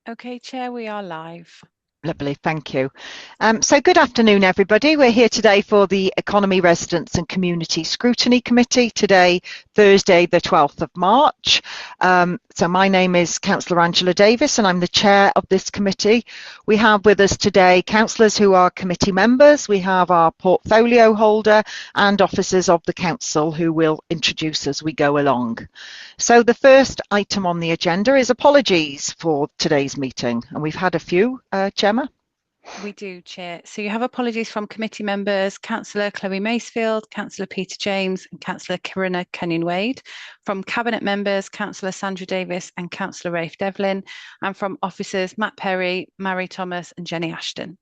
Okay, Chair, we are live. Lovely, thank you. So good afternoon, everybody. We're here today for the Economy, Residents and Community Scrutiny Committee, today, Thursday, the 12th of March. So my name is Councillor Angela Davis and I'm the chair of this committee. We have with us today councillors who are committee members. We have our portfolio holder and officers of the council who will introduce as we go along. So the first item on the agenda is apologies for today's meeting, and we've had a few, Gemma. We do, Chair. So you have apologies from committee members, Councillor Chloe Macefield, Councillor Peter James and Councillor Corinna Kenyon-Wade, from Cabinet members, Councillor Sandra Davis and Councillor Rafe Devlin, and from officers Matt Perry, Mary Thomas and Jenny Ashton.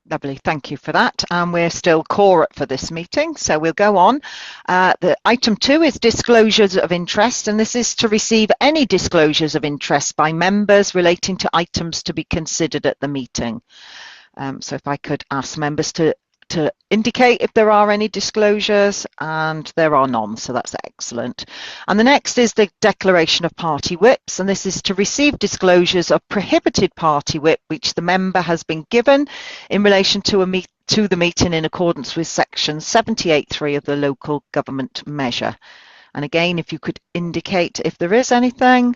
Lovely, thank you for that. And we're still quorate for this meeting, so we'll go on. The item 2 is disclosures of interest, and this is to receive any disclosures of interest by members relating to items to be considered at the meeting. So if I could ask members to indicate if there are any disclosures, and there are none, so that's excellent. And the next is the declaration of party whips, and this is to receive disclosures of prohibited party whip which the member has been given in relation to the meeting in accordance with section 78.3 of the local government measure. And again, if you could indicate if there is anything.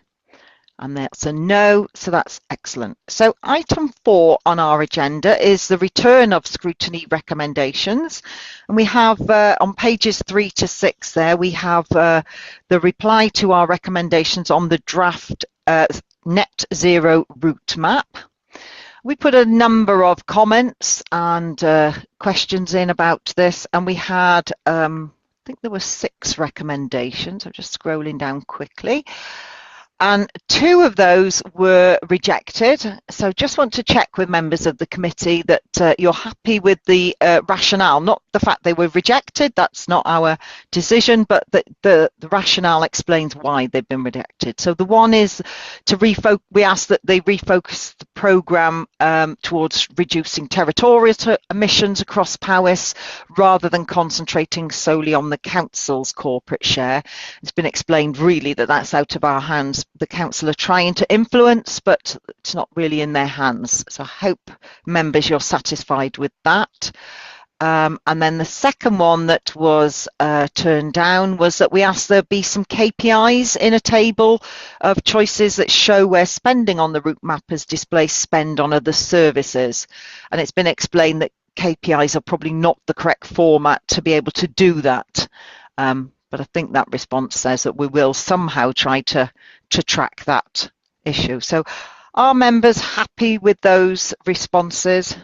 And that's a no, so that's excellent. So item 4 on our agenda is the return of scrutiny recommendations. And we have on pages 3 to 6 there, we have the reply to our recommendations on the draft net zero route map. We put a number of comments and questions in about this, and we had, I think there were 6 recommendations. I'm just scrolling down quickly. And 2 of those were rejected. So just want to check with members of the committee that you're happy with the rationale, not the fact they were rejected, that's not our decision, but that the rationale explains why they've been rejected. So the one is to refocus, we ask that they refocus the programme towards reducing territorial emissions across Powys rather than concentrating solely on the council's corporate share. It's been explained really that that's out of our hands. The council are trying to influence, but it's not really in their hands. So I hope members you're satisfied with that. And then the second one that was turned down was that we asked there be some KPIs in a table of choices that show where spending on the route map has displaced spend on other services. And it's been explained that KPIs are probably not the correct format to be able to do that. But I think that response says that we will somehow try to track that issue. So are members happy with those responses?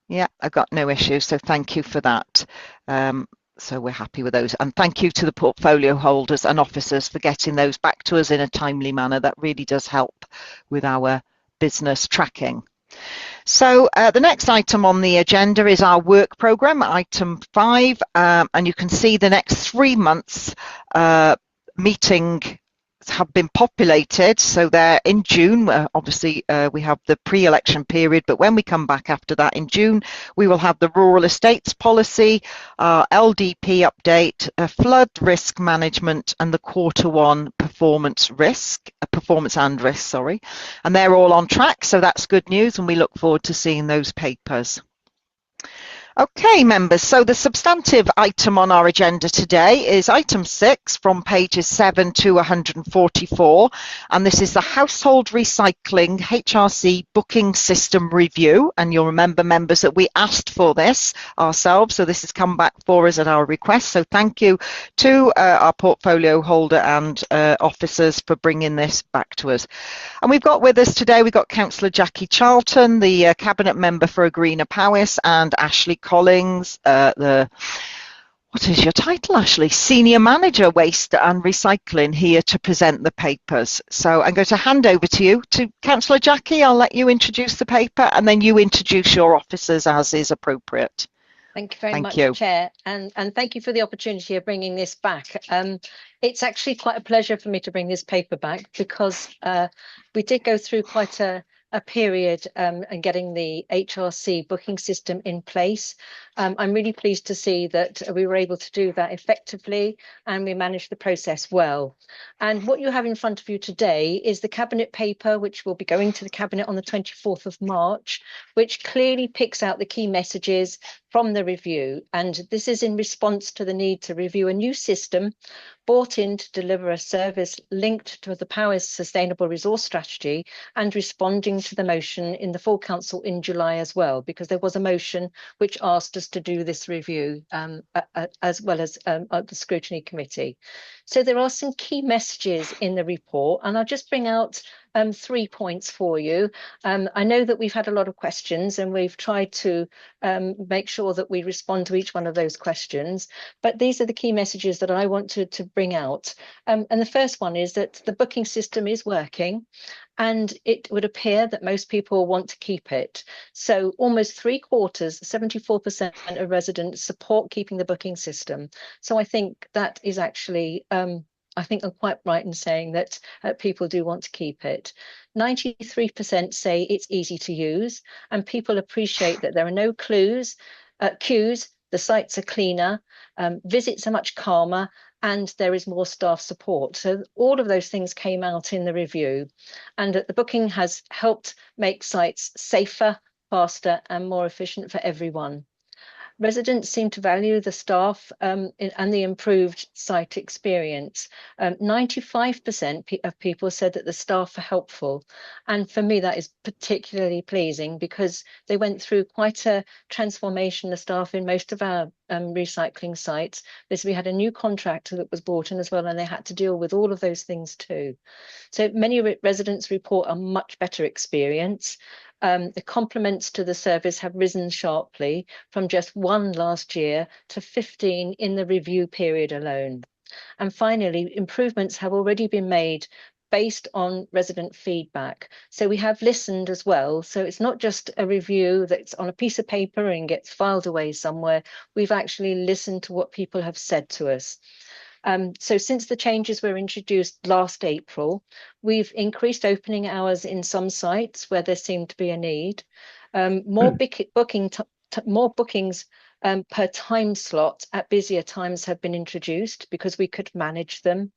Yeah, I've got no issues, so thank you for that. So we're happy with those. And thank you to the portfolio holders and officers for getting those back to us in a timely manner. That really does help with our business tracking. So the next item on the agenda is our work programme, item 5, and you can see the next 3 months meeting have been populated. So they're in June. Obviously we have the pre-election period, but when we come back after that in June, we will have the rural estates policy, LDP update, flood risk management, and the Q1 performance and risk, sorry. And they're all on track, so that's good news, and we look forward to seeing those papers. Okay, members, so the substantive item on our agenda today is item 6 from pages 7 to 144, and this is the Household Recycling HRC Booking System Review. And you'll remember, members, that we asked for this ourselves, so this has come back for us at our request. So thank you to our portfolio holder and officers for bringing this back to us. And we've got with us today, we've got Councillor Jackie Charlton, the Cabinet Member for a Greener Powys, and Ashley Collins, what is your title, Ashley? Senior Manager Waste and Recycling, here to present the papers. So I'm going to hand over to you, to Councillor Jackie. I'll let you introduce the paper and then you introduce your officers as is appropriate. Thank you very much, Chair, and thank you for the opportunity of bringing this back. It's actually quite a pleasure for me to bring this paper back because we did go through quite a period and getting the HRC booking system in place. I'm really pleased to see that we were able to do that effectively and we managed the process well. And what you have in front of you today is the Cabinet paper, which will be going to the Cabinet on the 24th of March, which clearly picks out the key messages from the review. And this is in response to the need to review a new system brought in to deliver a service linked to the Power's Sustainable Resource Strategy, and responding to the motion in the full council in July as well, because there was a motion which asked us to do this review as well as the Scrutiny Committee. So there are some key messages in the report, and I'll just bring out 3 points for you. I know that we've had a lot of questions and we've tried to make sure that we respond to each one of those questions, but these are the key messages that I want to bring out. And the first one is that the booking system is working, and it would appear that most people want to keep it. So almost 3/4, 74% of residents support keeping the booking system. So I think that is actually, I think I'm quite right in saying that people do want to keep it. 93% say it's easy to use, and people appreciate that there are no queues, the sites are cleaner, visits are much calmer, and there is more staff support. So all of those things came out in the review, and that the booking has helped make sites safer, faster, and more efficient for everyone. Residents seem to value the staff and the improved site experience. 95% of people said that the staff are helpful. And for me, that is particularly pleasing, because they went through quite a transformation of staff in most of our recycling sites, because we had a new contractor that was brought in as well, and they had to deal with all of those things too. So many residents report a much better experience. The compliments to the service have risen sharply from just 1 last year to 15 in the review period alone. And finally, improvements have already been made based on resident feedback. So we have listened as well. So it's not just a review that's on a piece of paper and gets filed away somewhere. We've actually listened to what people have said to us. So since the changes were introduced last April, we've increased opening hours in some sites where there seemed to be a need. More bookings per time slot at busier times have been introduced because we could manage them.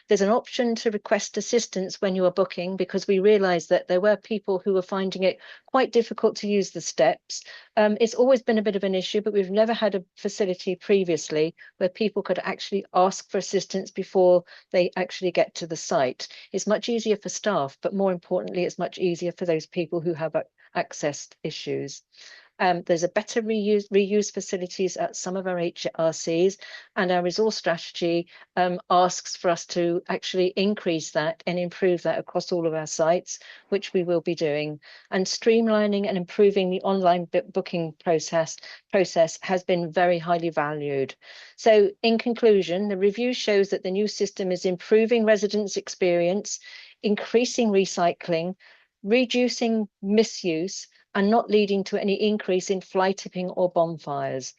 There's an option to request assistance when you are booking, because we realised that there were people who were finding it quite difficult to use the steps. It's always been a bit of an issue, but we've never had a facility previously where people could actually ask for assistance before they actually get to the site. It's much easier for staff, but more importantly, it's much easier for those people who have access issues. There's a better reuse facilities at some of our HRCs, and our resource strategy asks for us to actually increase that and improve that across all of our sites, which we will be doing. And streamlining and improving the online booking process has been very highly valued. So in conclusion, the review shows that the new system is improving residents' experience, increasing recycling, reducing misuse, and not leading to any increase in fly tipping or bonfires.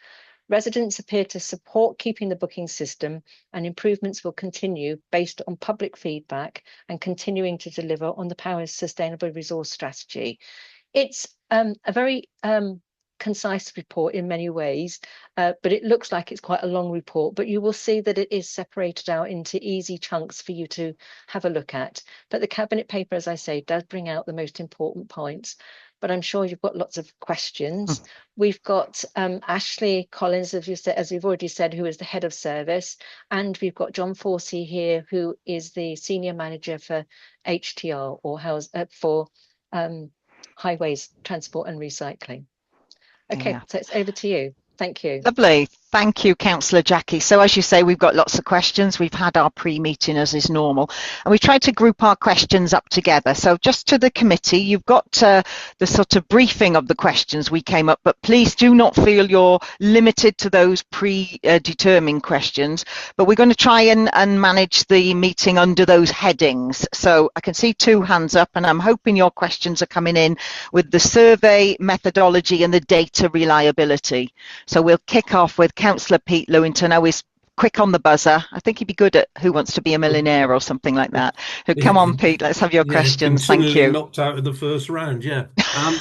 Residents appear to support keeping the booking system, and improvements will continue based on public feedback and continuing to deliver on the Power's Sustainable Resource Strategy. It's a very concise report in many ways, but it looks like it's quite a long report, but you will see that it is separated out into easy chunks for you to have a look at. But the Cabinet paper, as I say, does bring out the most important points. But I'm sure you've got lots of questions. We've got Ashley Collins, as we've already said, who is the head of service, and we've got John Forsey here, who is the senior manager for HTR, or for highways, transport and recycling. Okay, so it's over to you. Thank you. Lovely. Thank you, Councillor Jackie. So as you say, we've got lots of questions. We've had our pre-meeting as is normal, and we've tried to group our questions up together. So just to the committee, you've got the sort of briefing of the questions we came up, but please do not feel you're limited to those predetermined questions. But we're going to try and manage the meeting under those headings. So I can see 2 hands up, and I'm hoping your questions are coming in with the survey methodology and the data reliability. So we'll kick off with Councillor Pete Lewington, who is quick on the buzzer. I think he'd be good at Who Wants to Be a Millionaire or something like that. Come on, Pete, let's have your Yeah, questions. Thank continually you. knocked out of the first round. Yeah.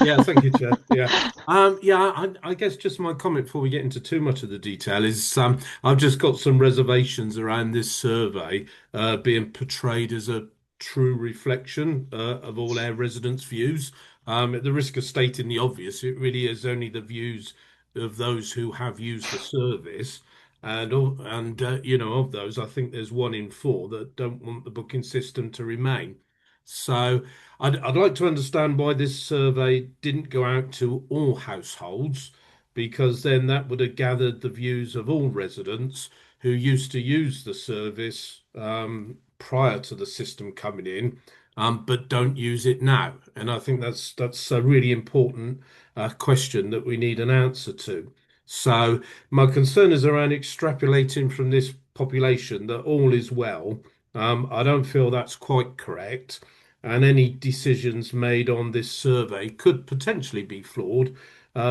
Yeah, thank you, Chair. Yeah. I guess just my comment before we get into too much of the detail is I've just got some reservations around this survey being portrayed as a true reflection of all our residents' views. At the risk of stating the obvious, it really is only the views of those who have used the service. Of those, I think there's 1 in 4 that don't want the booking system to remain. So I'd like to understand why this survey didn't go out to all households, because then that would have gathered the views of all residents who used to use the service prior to the system coming in, but don't use it now. And I think that's a really important question that we need an answer to. So my concern is around extrapolating from this population that all is well. I don't feel that's quite correct, and any decisions made on this survey could potentially be flawed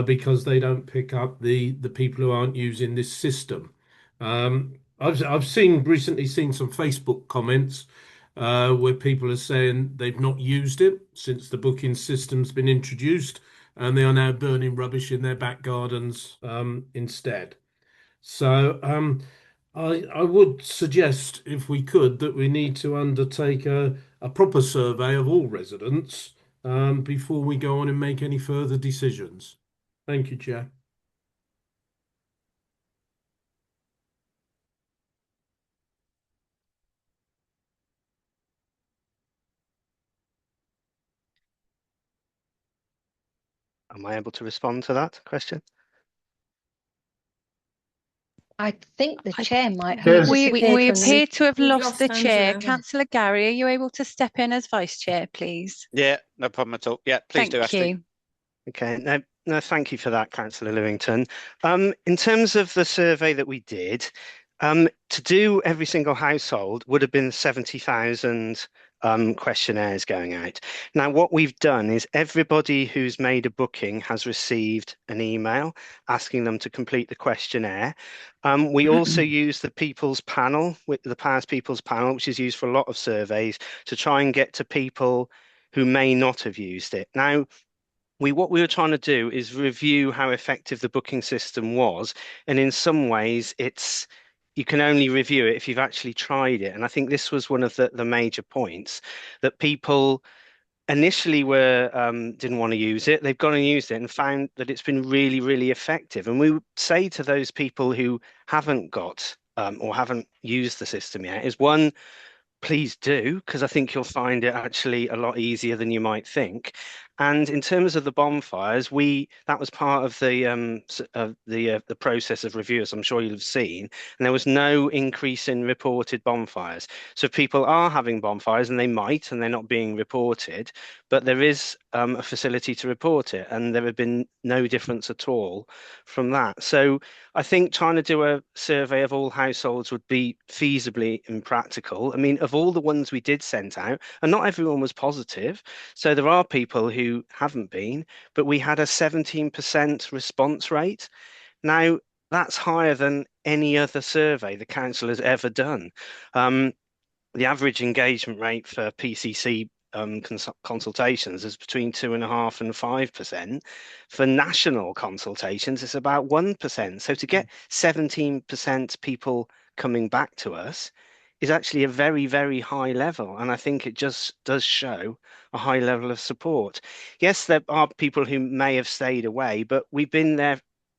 because they don't pick up the people who aren't using this system. I've seen recently seen some Facebook comments where people are saying they've not used it since the booking system's been introduced, and they are now burning rubbish in their back gardens instead. So I would suggest, if we could, that we need to undertake a proper survey of all residents before we go on and make any further decisions. Thank you, Chair. Am I able to respond to that question? I think the chair might have Yes. disappeared We from the appear to have We've lost the lost chair. Angela. Councillor Gary, are you able to step in as vice chair, please? Yeah, no problem at all. Yeah, please do, Thank Ashley. you. Okay, no, thank you for that, Councillor Lewington. In terms of the survey that we did, to do every single household would have been 70,000 questionnaires going out. Now, what we've done is everybody who's made a booking has received an email asking them to complete the questionnaire. We also use the People's Panel, the Powers People's Panel, which is used for a lot of surveys to try and get to people who may not have used it. Now, what we were trying to do is review how effective the booking system was, and in some ways you can only review it if you've actually tried it. And I think this was one of the major points, that people initially didn't want to use it. They've gone and used it and found that it's been really, really effective. And we would say to those people who haven't got or haven't used the system yet is, one, please do, because I think you'll find it actually a lot easier than you might think. And in terms of the bonfires, that was part of the process of review, as I'm sure you'll have seen, and there was no increase in reported bonfires. So if people are having bonfires, and they might, and they're not being reported, but there is a facility to report it, and there have been no difference at all from that. So I think trying to do a survey of all households would be feasibly impractical. I mean, of all the ones we did send out, and not everyone was positive, so there are people who haven't been, but we had a 17% response rate. Now, that's higher than any other survey the council has ever done. The average engagement rate for PCC consultations is between 2.5% and 5%. For national consultations, it's about 1%. So to get 17% people coming back to us is actually a very, very high level. And I think it just does show a high level of support. Yes, there are people who may have stayed away, but we've been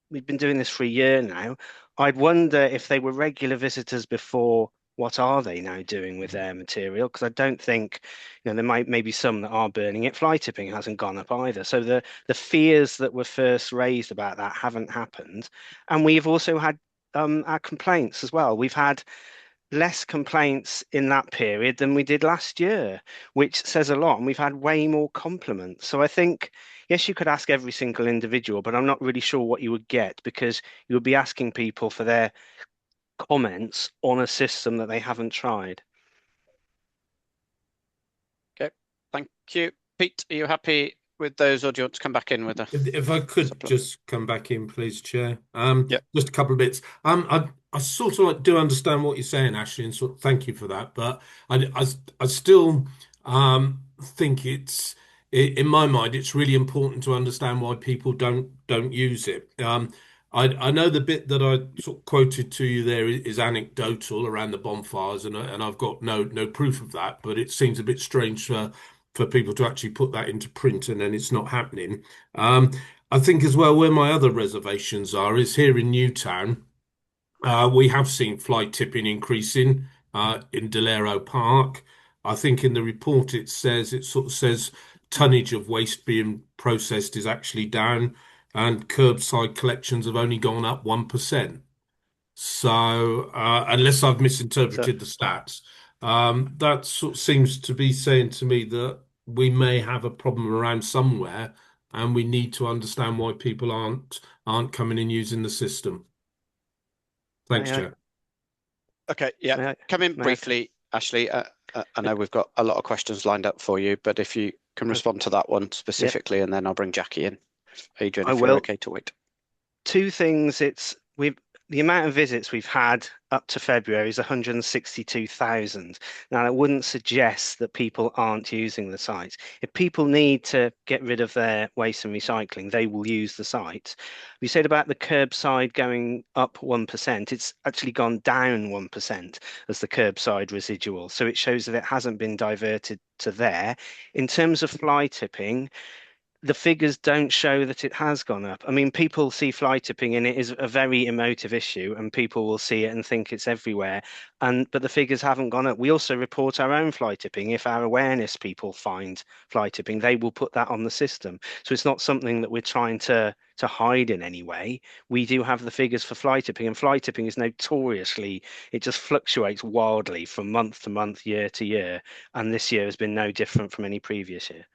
doing this for a year now. I'd wonder if they were regular visitors before, what are they now doing with their material? Because I don't think, there maybe some that are burning it. Fly tipping hasn't gone up either. So the fears that were first raised about that haven't happened. And we've also had our complaints as well. We've had less complaints in that period than we did last year, which says a lot. And we've had way more compliments. So I think, yes, you could ask every single individual, but I'm not really sure what you would get, because you would be asking people for their comments on a system that they haven't tried. Okay, thank you. Pete, are you happy with those, or do you want to come back in with a If I could supplement? just come back in, please, Chair. Yeah. Just a couple of bits. I sort of like do understand what you're saying, Ashley, and sort of thank you for that. But I still think in my mind it's really important to understand why people don't use it. I know the bit that I sort of quoted to you there is anecdotal around the bonfires, and I've got no proof of that. But it seems a bit strange for people to actually put that into print and then it's not happening. Um, I think as well where my other reservations are is here in Newtown. We have seen fly tipping increasing in Delero Park. I think in the report it sort of says tonnage of waste being processed is actually down, and curbside collections have only gone up 1%. So, unless I've So misinterpreted the stats, that sort of seems to be saying to me that we may have a problem around somewhere, and we need to understand why people aren't coming and using the system. Thanks, may I, Chair. Okay, yeah. may I, Come in may I- briefly, Ashley. I know we've got a lot of questions lined up for you, but if you can respond to that one specifically, and then I'll bring Jackie in. Adrian, I if you're will. okay to wait. Two things. The amount of visits we've had up to February is 162,000. Now, that wouldn't suggest that people aren't using the site. If people need to get rid of their waste and recycling, they will use the site. We said about the curbside going up 1%. It's actually gone down 1% as the curbside residual. So it shows that it hasn't been diverted to there. In terms of fly tipping, the figures don't show that it has gone up. I mean, people see fly tipping and it is a very emotive issue, and people will see it and think it's everywhere. But the figures haven't gone up. We also report our own fly tipping. If our awareness people find fly tipping, they will put that on the system. So it's not something that we're trying to hide in any way. We do have the figures for fly tipping, and fly tipping is notoriously, it just fluctuates wildly from month to month, year to year. And this year has been no different from any previous year.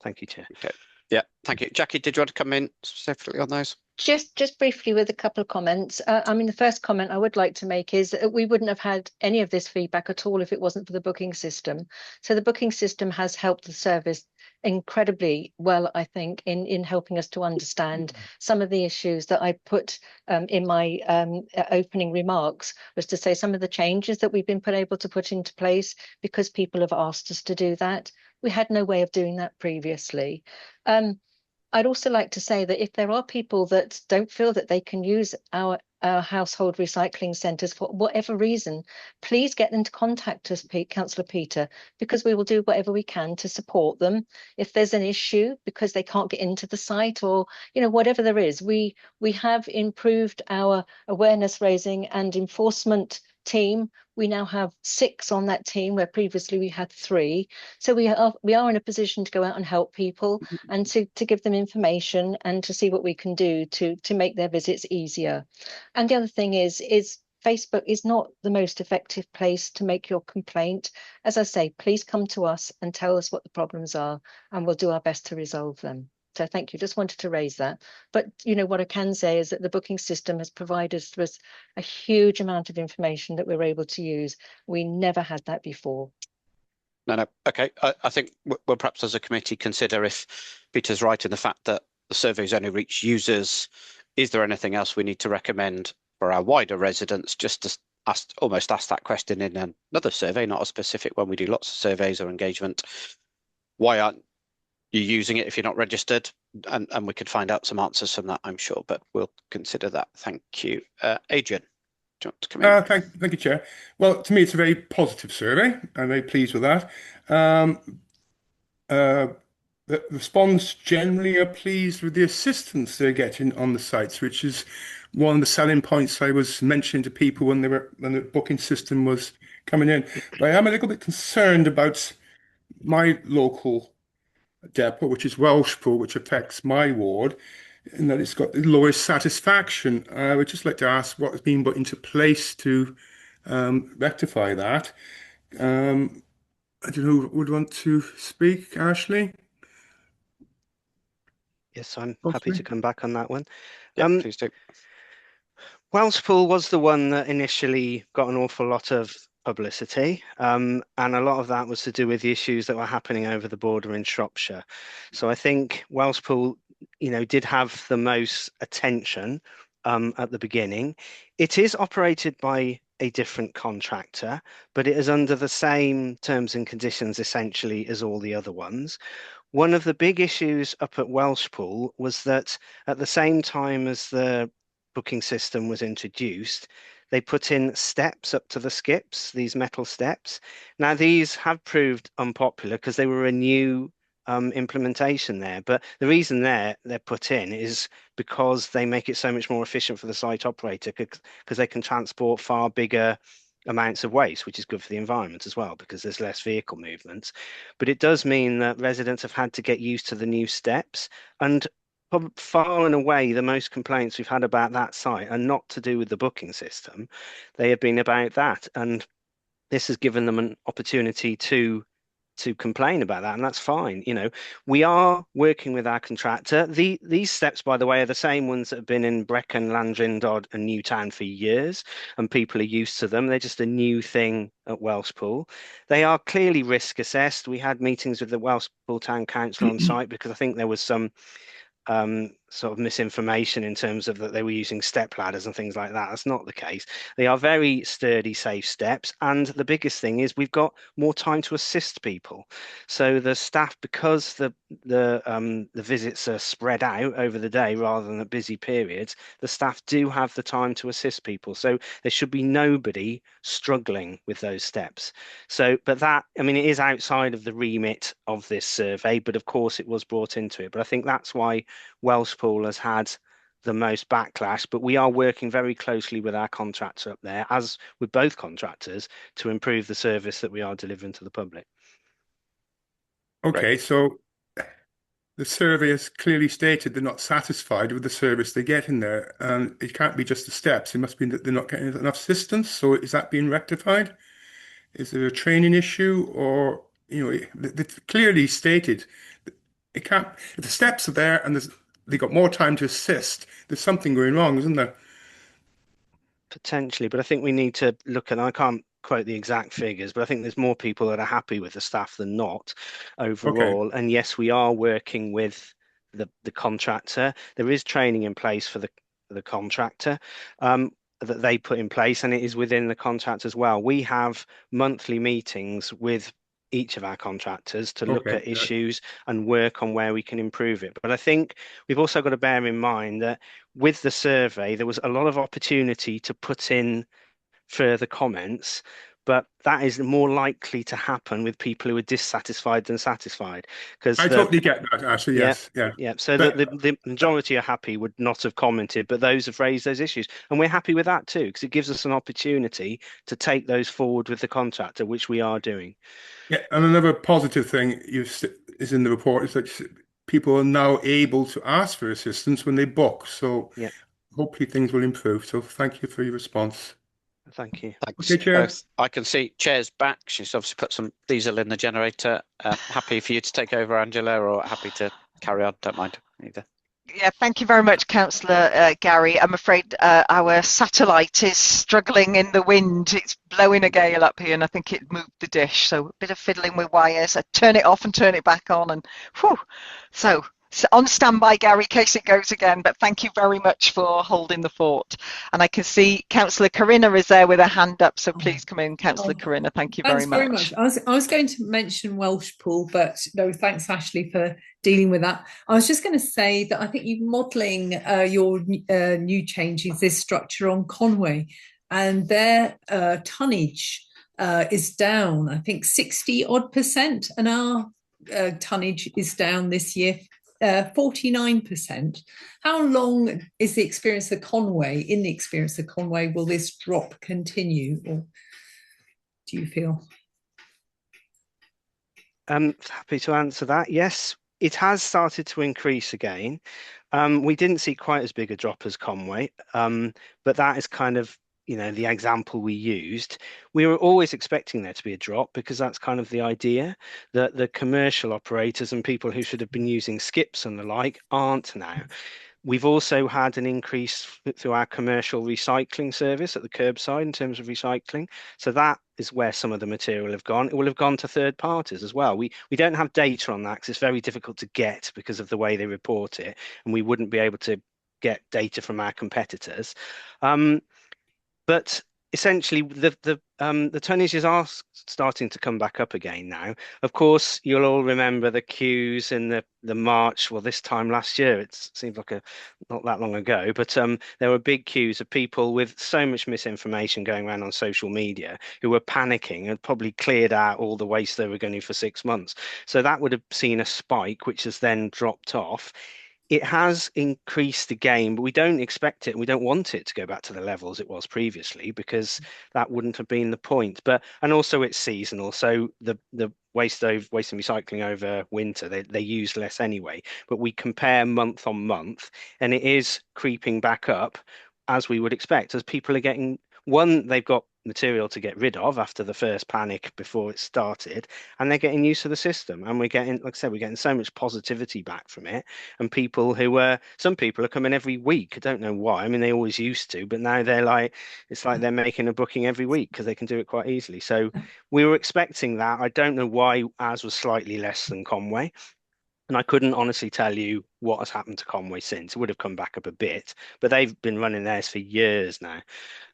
Thank you, Chair. Okay. Yeah, thank you. Jackie, did you want to come in specifically on those? Just briefly with a couple of comments. I mean, the first comment I would like to make is that we wouldn't have had any of this feedback at all if it wasn't for the booking system. So the booking system has helped the service incredibly well, I think, in helping us to understand some of the issues that I put in my opening remarks, was to say some of the changes that we've been able to put into place because people have asked us to do that. We had no way of doing that previously. I'd also like to say that if there are people that don't feel that they can use our household recycling centres for whatever reason, please get them to contact us, Councillor Peter, because we will do whatever we can to support them. If there's an issue because they can't get into the site, or whatever there is, we have improved our awareness raising and enforcement team. We now have 6 on that team, where previously we had 3. So we are in a position to go out and help people and to give them information and to see what we can do to make their visits easier. And the other thing is Facebook is not the most effective place to make your complaint. As I say, please come to us and tell us what the problems are, and we'll do our best to resolve them. So thank you. Just wanted to raise that. But what I can say is that the booking system has provided us a huge amount of information that we're able to use. We never had that before. No. Okay. I think we'll perhaps as a committee consider if Peter's right in the fact that the surveys only reach users. Is there anything else we need to recommend for our wider residents? Just to almost ask that question in another survey, not a specific one. We do lots of surveys or engagement. Why aren't you using it if you're not registered? And we could find out some answers from that, I'm sure, but we'll consider that. Thank you. Adrian, do you want to come in? Thank you, Chair. Well, to me, it's a very positive survey. I'm very pleased with that. The respondents generally are pleased with the assistance they're getting on the sites, which is one of the selling points I was mentioning to people when the booking system was coming in. But I am a little bit concerned about my local depot, which is Welshpool, which affects my ward, in that it's got the lowest satisfaction. I would just like to ask what has been put into place to rectify that. I don't know who would want to speak, Ashley? Yes, I'm happy to come back on that one. Yeah, please do. Welshpool was the one that initially got an awful lot of publicity, and a lot of that was to do with the issues that were happening over the border in Shropshire. So I think Welshpool, did have the most attention at the beginning. It is operated by a different contractor, but it is under the same terms and conditions essentially as all the other ones. One of the big issues up at Welshpool was that at the same time as the booking system was introduced, they put in steps up to the skips, these metal steps. Now, these have proved unpopular because they were a new implementation there. But the reason they're put in is because they make it so much more efficient for the site operator because they can transport far bigger amounts of waste, which is good for the environment as well because there's less vehicle movements. But it does mean that residents have had to get used to the new steps. And far and away, the most complaints we've had about that site are not to do with the booking system. They have been about that. And this has given them an opportunity to complain about that, and that's fine. We are working with our contractor. These steps, by the way, are the same ones that have been in Brecon, Landrindod, and Newtown for years, and people are used to them. They're just a new thing at Welshpool. They are clearly risk assessed. We had meetings with the Welshpool Town Council on site because I think there was some sort of misinformation in terms of that they were using step ladders and things like that. That's not the case. They are very sturdy, safe steps. And the biggest thing is we've got more time to assist people. So the staff, because the visits are spread out over the day rather than at busy periods, the staff do have the time to assist people. So there should be nobody struggling with those steps. So, but that, I mean, it is outside of the remit of this survey, but of course it was brought into it. But I think that's why Welshpool has had the most backlash, but we are working very closely with our contractor up there, as with both contractors, to improve the service that we are delivering to the public. Okay, so the survey has clearly stated they're not satisfied with the service they get in there, and it can't be just the steps. It must be that they're not getting enough assistance. So is that being rectified? Is there a training issue, or they've clearly stated it can't. If the steps are there and they got more time to assist, there's something going wrong, isn't there? Potentially, but I think we need to look at, I can't quote the exact figures, but I think there's more people that are happy with the staff than not Okay. overall. And yes, we are working with the contractor. There is training in place for the contractor that they put in place, and it is within the contract as well. We have monthly meetings with each of our contractors to look Okay. at issues and work on where we can improve it. But I think we've also got to bear in mind that with the survey, there was a lot of opportunity to put in further comments, but that is more likely to happen with people who are dissatisfied than satisfied. Because I totally get that, actually. yeah, Yes. Yeah. yeah. So But the majority are happy would not have commented, but those have raised those issues, and we're happy with that too, because it gives us an opportunity to take those forward with the contractor, which we are doing. yeah, and another positive thing is in the report is that people are now able to ask for assistance when they book. So Yeah, hopefully things will improve. So thank you for your response. thank you. Thanks. Okay, Chair. I can see Chair's back. She's obviously put some diesel in the generator. Happy for you to take over, Angela, or happy to carry on? Don't mind either. Yeah, thank you very much, Councillor Gary. I'm afraid our satellite is struggling in the wind. It's blowing a gale up here, and I think it moved the dish. So a bit of fiddling with wires. I turn it off and turn it back on, and whew. So on standby, Gary, in case it goes again. But thank you very much for holding the fort. And I can see Councillor Corinna is there with her hand up. So please come in, Councillor Corinna. Thank you Thanks very much. I was going to mention Welshpool, but no, thanks, Ashley, for dealing with that. I was just going to say that I think you're modelling your new changes, this structure on Conway, and their tonnage is down, I think 60 odd percent, and our tonnage is down this year 49%. How long is the experience of Conway? In the experience of Conway, will this drop continue, or do you feel? I'm happy to answer that. Yes, it has started to increase again. We didn't see quite as big a drop as Conway, but that is kind of the example we used. We were always expecting there to be a drop because that's kind of the idea that the commercial operators and people who should have been using skips and the like aren't now. We've also had an increase through our commercial recycling service at the curbside in terms of recycling. So that is where some of the material have gone. It will have gone to third parties as well. We don't have data on that because it's very difficult to get because of the way they report it, and we wouldn't be able to get data from our competitors. But essentially, the tonnages are starting to come back up again now. Of course, you'll all remember the queues in the March. Well, this time last year, it seems like not that long ago, but there were big queues of people with so much misinformation going around on social media who were panicking and probably cleared out all the waste they were going to for 6 months. So that would have seen a spike, which has then dropped off. It has increased again, but we don't expect it and we don't want it to go back to the levels it was previously, because that wouldn't have been the point. And also it's seasonal, so the waste and recycling over winter, they use less anyway. But we compare month on month, and it is creeping back up as we would expect, as people are getting, they've got material to get rid of after the first panic before it started, and they're getting used to the system, and we're getting, like I said, we're getting so much positivity back from it. And some people are coming every week. I don't know why. I mean, they always used to, but now it's like they're making a booking every week because they can do it quite easily. So we were expecting that. I don't know why ours was slightly less than Conway. And I couldn't honestly tell you what has happened to Conway since. It would have come back up a bit, but they've been running theirs for years now.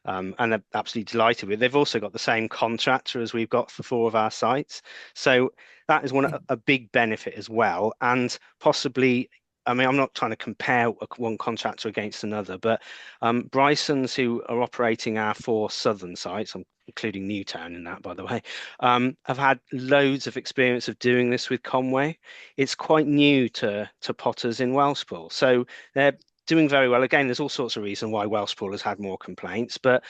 And they're absolutely delighted with it. They've also got the same contractor as we've got for 4 of our sites. So that is a big benefit as well. And possibly, I mean, I'm not trying to compare one contractor against another, but Bryson's, who are operating our 4 southern sites, I'm including Newtown in that, by the way, have had loads of experience of doing this with Conway. It's quite new to Potters in Welshpool. So they're doing very well. Again, there's all sorts of reasons why Welshpool has had more complaints, but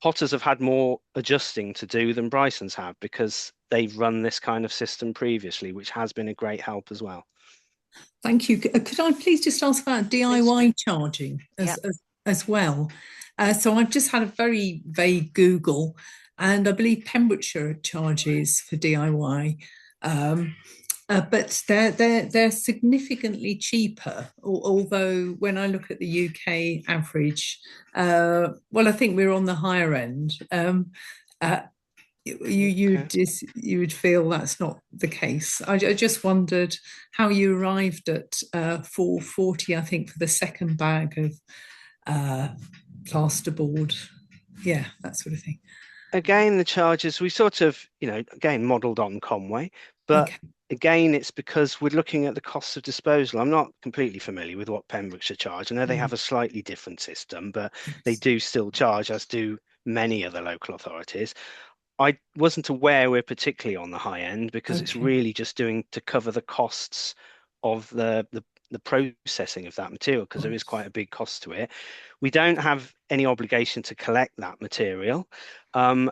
Potters have had more adjusting to do than Bryson's have, because they've run this kind of system previously, which has been a great help as well. Thank you. Could I please just ask about DIY charging as well? So I've just had a very vague Google, and I believe Pembrokeshire charges for DIY. But they're significantly cheaper. Although when I look at the UK average, well, I think we're on the higher end. You would feel that's not the case. I just wondered how you arrived at £4.40, I think, for the second bag of plasterboard. Yeah, that sort of thing. Again, the charges, we sort of, again, modelled on Conway, but again, it's because we're looking at the costs of disposal. I'm not completely familiar with what Pembrokeshire charge. I know they have a slightly different system, but they do still charge, as do many other local authorities. I wasn't aware we're particularly on the high end, because it's really just doing to cover the costs of the processing of that material, because there is quite a big cost to it. We don't have any obligation to collect that material, and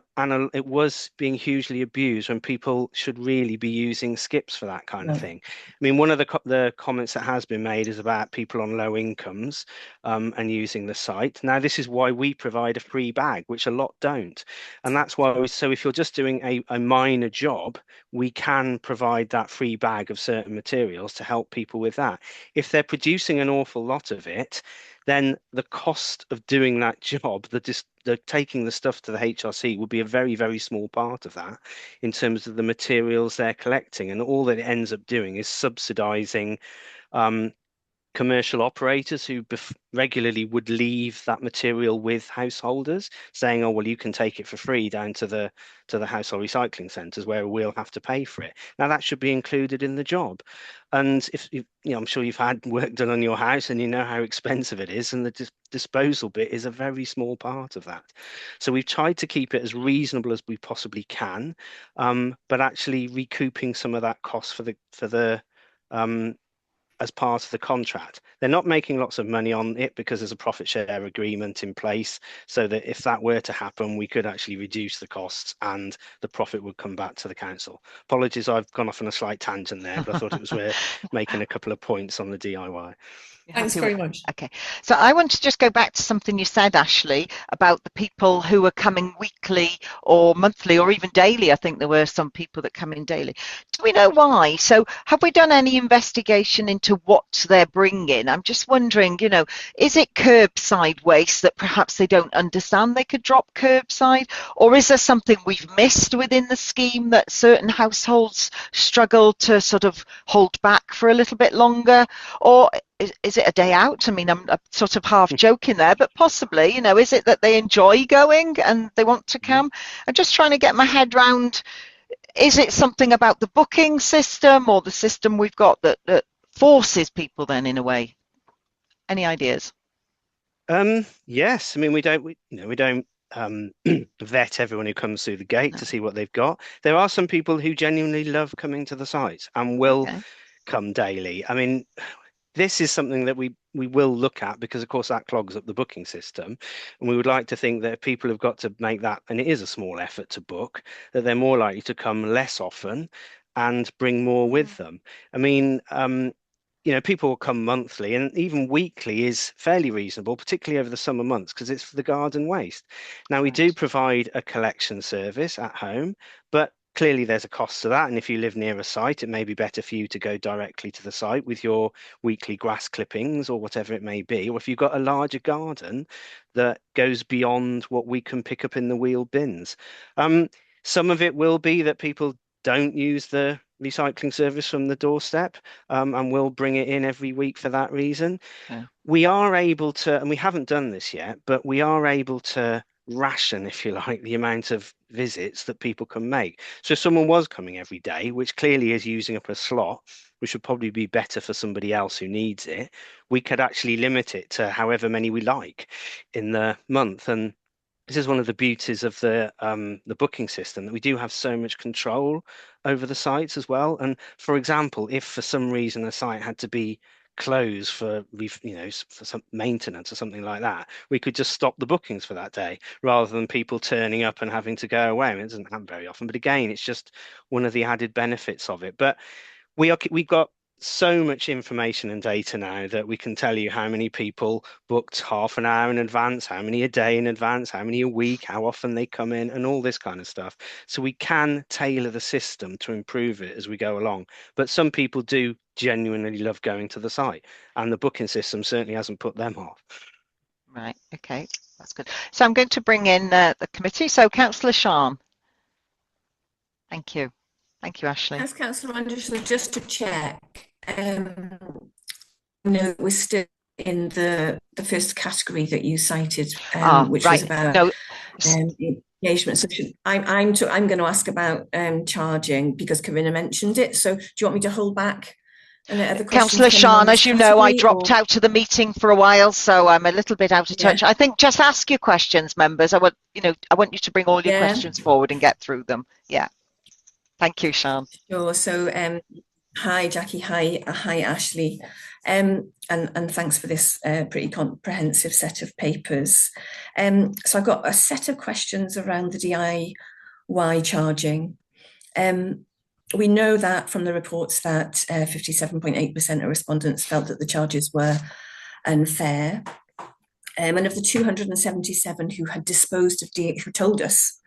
it was being hugely abused when people should really be using skips for that kind of thing. I mean, one of the comments that has been made is about people on low incomes and using the site. Now, this is why we provide a free bag, which a lot don't, and that's why. So if you're just doing a minor job, we can provide that free bag of certain materials to help people with that. If they're producing an awful lot of it, then the cost of doing that job, the taking the stuff to the HRC, would be a very, very small part of that in terms of the materials they're collecting. And all that it ends up doing is subsidising commercial operators who regularly would leave that material with householders, saying, "Oh, well, you can take it for free down to the household recycling centres where we'll have to pay for it." Now, that should be included in the job. And if I'm sure you've had work done on your house, and you know how expensive it is, and the disposal bit is a very small part of that. So we've tried to keep it as reasonable as we possibly can, but actually recouping some of that cost for the as part of the contract. They're not making lots of money on it because there's a profit share agreement in place, so that if that were to happen, we could actually reduce the costs and the profit would come back to the council. Apologies, I've gone off on a slight tangent there, but I thought it was worth making a couple of points on the DIY. Thanks very much. Okay, so I want to just go back to something you said, Ashley, about the people who are coming weekly or monthly or even daily. I think there were some people that come in daily. Do we know why? So have we done any investigation into to what they're bringing. I'm just wondering, you know, is it curbside waste that perhaps they don't understand they could drop curbside? Or is there something we've missed within the scheme that certain households struggle to sort of hold back for a little bit longer? Or is it a day out? I mean, I'm sort of half joking there, but possibly, you know, is it that they enjoy going and they want to come? I'm just trying to get my head round, is it something about the booking system or the system we've got that forces people then in a way? Any ideas? Yes, I mean we don't vet everyone who comes through the gate to see what they've got. There are some people who genuinely love coming to the site and will come daily. I mean, this is something that we will look at, because of course that clogs up the booking system, and we would like to think that if people have got to make that, and it is a small effort to book, that they're more likely to come less often and bring more with them. I mean, you know, people will come monthly, and even weekly is fairly reasonable, particularly over the summer months, because it's for the garden waste. Now, we do provide a collection service at home, but clearly there's a cost to that. And if you live near a site, it may be better for you to go directly to the site with your weekly grass clippings or whatever it may be. Or if you've got a larger garden that goes beyond what we can pick up in the wheeled bins. Some of it will be that people don't use the recycling service from the doorstep, and we'll bring it in every week for that reason. We are able to, and we haven't done this yet, but we are able to ration, if you like, the amount of visits that people can make. So if someone was coming every day, which clearly is using up a slot, which would probably be better for somebody else who needs it, we could actually limit it to however many we like in the month. And this is one of the beauties of the booking system, that we do have so much control over the sites as well. And for example, if for some reason a site had to be closed for for some maintenance or something like that, we could just stop the bookings for that day rather than people turning up and having to go away. I mean, it doesn't happen very often, but again, it's just one of the added benefits of it. But we've got so much information and data now that we can tell you how many people booked half an hour in advance, how many a day in advance, how many a week, how often they come in, and all this kind of stuff. So we can tailor the system to improve it as we go along. But some people do genuinely love going to the site, and the booking system certainly hasn't put them off. Right, okay, that's good. So I'm going to bring in the committee. So Councillor Sean. Thank you. Thank you, Ashley. As Councillor Anderson, just to check, no, we're still in the first category that you cited, which was about engagement. So I'm going to ask about charging, because Corinna mentioned it. So do you want me to hold back? Councillor Sean, as you know, I dropped out of the meeting for a while, so I'm a little bit out of touch. I think just ask your questions, members. I want you to bring all your questions forward and get through them. Yeah. Thank you, Sean. Sure. So, hi, Jackie. Hi, Ashley. And thanks for this pretty comprehensive set of papers. So I've got a set of questions around the DIY charging. We know that from the reports that 57.8% of respondents felt that the charges were unfair. And of the 277 who had disposed of who told us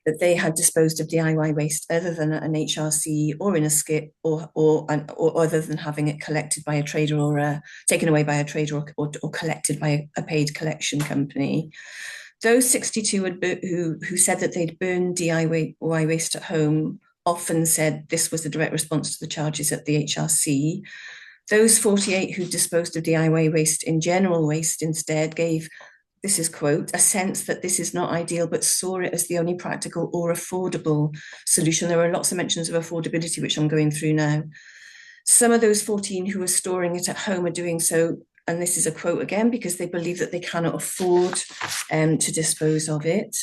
that they had disposed of DIY waste other than an HRC or in a skip, or other than having it collected by a trader or taken away by a trader or collected by a paid collection company, those 62 who said that they'd burned DIY waste at home often said this was the direct response to the charges at the HRC. Those 48 who disposed of DIY waste in general waste instead gave, this is quote, a sense that this is not ideal, but saw it as the only practical or affordable solution. There were lots of mentions of affordability, which I'm going through now. Some of those 14 who are storing it at home are doing so, and this is a quote again, because they believe that they cannot afford to dispose of it.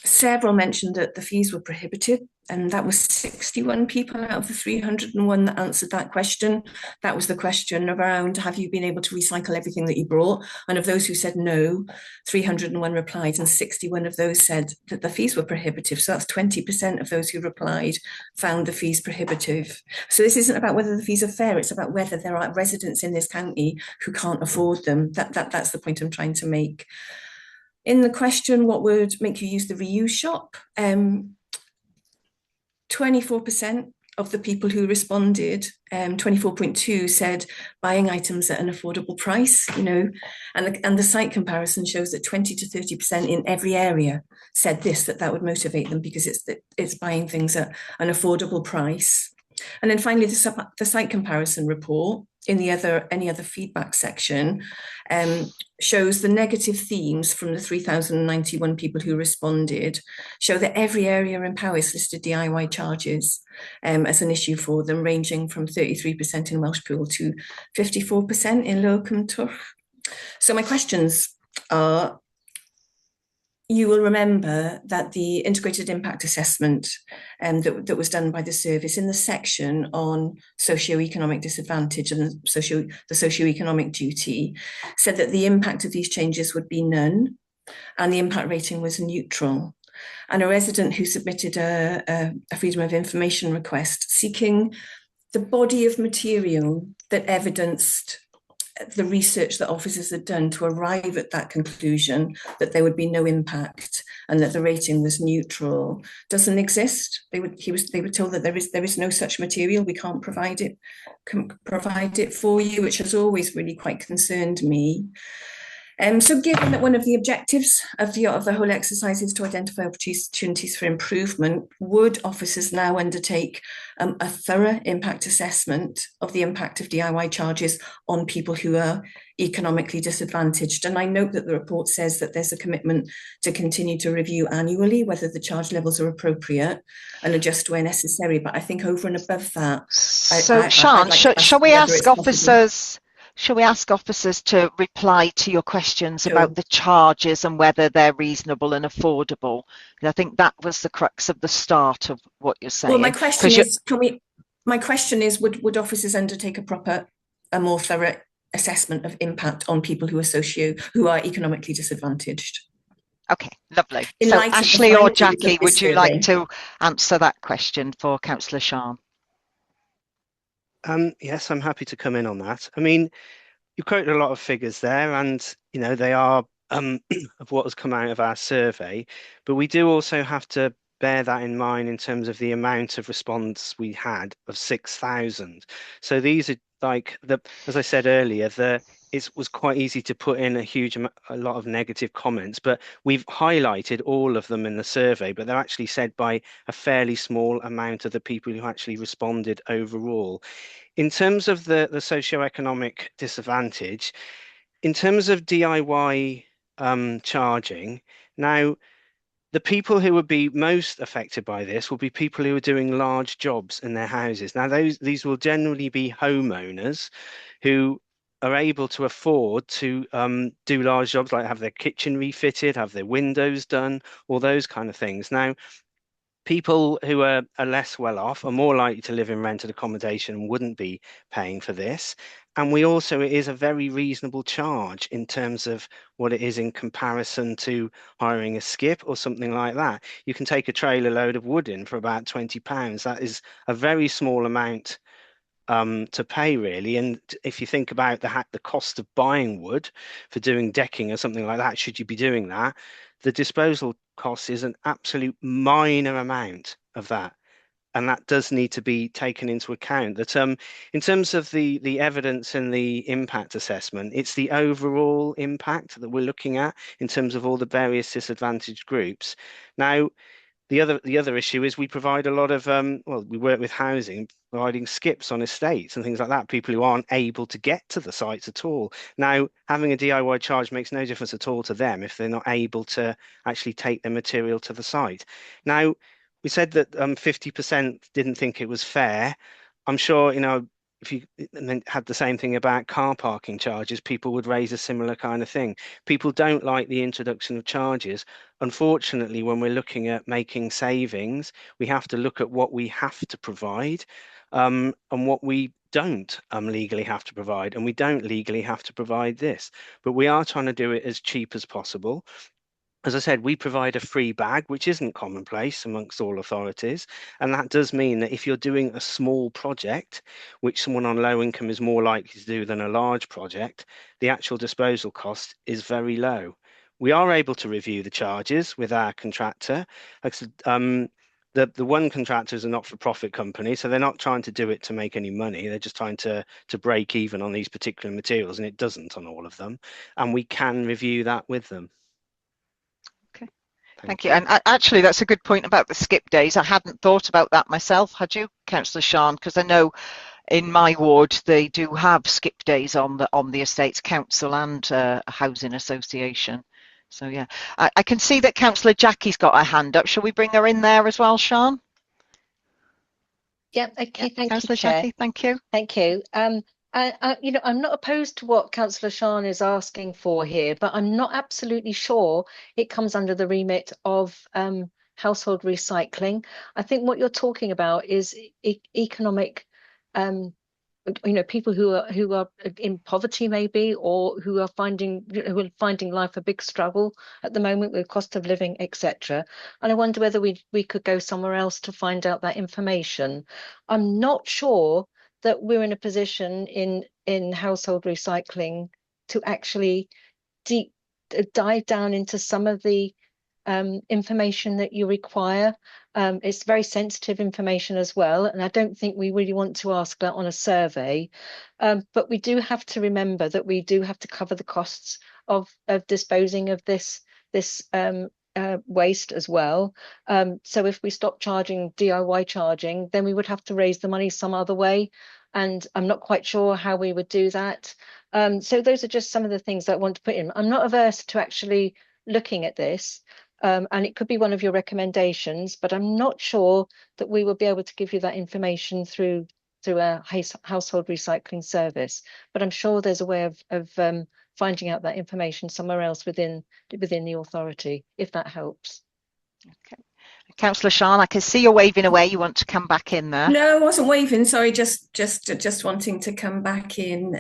Several mentioned that the fees were prohibitive, and that was 61 people out of the 301 that answered that question. That was the question around, have you been able to recycle everything that you brought? And of those who said no, 301 replied, and 61 of those said that the fees were prohibitive. So that's 20% of those who replied found the fees prohibitive. So this isn't about whether the fees are fair, it's about whether there are residents in this county who can't afford them. That's the point I'm trying to make. In the question, what would make you use the reuse shop? 24% of the people who responded, 24.2 said buying items at an affordable price, you know, and the site comparison shows that 20 to 30% in every area said that would motivate them because it's buying things at an affordable price. And then finally, the site comparison report in the any other feedback section shows the negative themes from the 3,091 people who responded, show that every area in Powys listed DIY charges as an issue for them, ranging from 33% in Welshpool to 54% in Lower Cwmtwrch. So my questions are, you will remember that the integrated impact assessment that was done by the service in the section on socioeconomic disadvantage and the socioeconomic duty said that the impact of these changes would be none and the impact rating was neutral. And a resident who submitted a freedom of information request seeking the body of material that evidenced the research that officers had done to arrive at that conclusion that there would be no impact and that the rating was neutral doesn't exist. They were told that there is no such material. We can't provide it for you, which has always really quite concerned me. So given that one of the objectives of the whole exercise is to identify opportunities for improvement, would officers now undertake a thorough impact assessment of the impact of DIY charges on people who are economically disadvantaged? And I note that the report says that there's a commitment to continue to review annually whether the charge levels are appropriate and adjust where necessary. But I think over and above that, so Sian, shall we ask officers? Shall we ask officers to reply to your questions about the charges and whether they're reasonable and affordable? I think that was the crux of the start of what you're saying. Well, my question is, would officers undertake a more thorough assessment of impact on people who are economically disadvantaged? Okay, lovely. So Ashley or Jackie, would you like to answer that question for Councillor Sian? Yes, I'm happy to come in on that. I mean, you quoted a lot of figures there, and you know they are of what has come out of our survey, but we do also have to bear that in mind in terms of the amount of response we had of 6,000. So these are like as I said earlier, it was quite easy to put in a lot of negative comments, but we've highlighted all of them in the survey, but they're actually said by a fairly small amount of the people who actually responded overall. In terms of the socioeconomic disadvantage, in terms of DIY charging, now the people who would be most affected by this will be people who are doing large jobs in their houses. Now, these will generally be homeowners who are able to afford to do large jobs like have their kitchen refitted, have their windows done, all those kind of things. Now, people who are less well off are more likely to live in rented accommodation and wouldn't be paying for this. And it is a very reasonable charge in terms of what it is in comparison to hiring a skip or something like that. You can take a trailer load of wood in for about £20. That is a very small amount to pay, really. And if you think about the cost of buying wood for doing decking or something like that, should you be doing that, the disposal cost is an absolute minor amount of that. And that does need to be taken into account. That in terms of the evidence and the impact assessment, it's the overall impact that we're looking at in terms of all the various disadvantaged groups. Now, the other issue is we provide a lot of we work with housing, providing skips on estates and things like that, people who aren't able to get to the sites at all. Now, having a DIY charge makes no difference at all to them if they're not able to actually take their material to the site. Now, we said that 50% didn't think it was fair. I'm sure, you know, if you had the same thing about car parking charges, people would raise a similar kind of thing. People don't like the introduction of charges. Unfortunately, when we're looking at making savings, we have to look at what we have to provide and what we don't legally have to provide. And we don't legally have to provide this, but we are trying to do it as cheap as possible. As I said, we provide a free bag, which isn't commonplace amongst all authorities. And that does mean that if you're doing a small project, which someone on low income is more likely to do than a large project, the actual disposal cost is very low. We are able to review the charges with our contractor. Like I said, the one contractor is a not-for-profit company, so they're not trying to do it to make any money. They're just trying to break even on these particular materials, and it doesn't on all of them. And we can review that with them. Okay, thank you. And actually, that's a good point about the skip days. I hadn't thought about that myself. Had you, Councillor Sean? Because I know in my ward they do have skip days on the Estates Council and Housing Association. So yeah, I can see that Councillor Jackie's got her hand up. Shall we bring her in there as well, Sean? Yeah, okay, thank Councillor you, Chair. Jackie, thank you. Thank you. You know, I'm not opposed to what Councillor Sean is asking for here, but I'm not absolutely sure it comes under the remit of household recycling. I think what you're talking about is economic, you know, people who are in poverty maybe, or who are finding life a big struggle at the moment with cost of living, etc. And I wonder whether we could go somewhere else to find out that information. I'm not sure that we're in a position in household recycling to actually dive down into some of the information that you require. It's very sensitive information as well, and I don't think we really want to ask that on a survey. But we do have to remember that we do have to cover the costs of disposing of this waste as well. So if we stop charging DIY charging, then we would have to raise the money some other way, and I'm not quite sure how we would do that. So those are just some of the things that I want to put in. I'm not averse to actually looking at this, and it could be one of your recommendations, but I'm not sure that we will be able to give you that information through a household recycling service. But I'm sure there's a way of finding out that information somewhere else within the authority, if that helps. Okay. Councillor Sean, I can see you're waving away. You want to come back in there? No, I wasn't waving. Sorry, just wanting to come back in.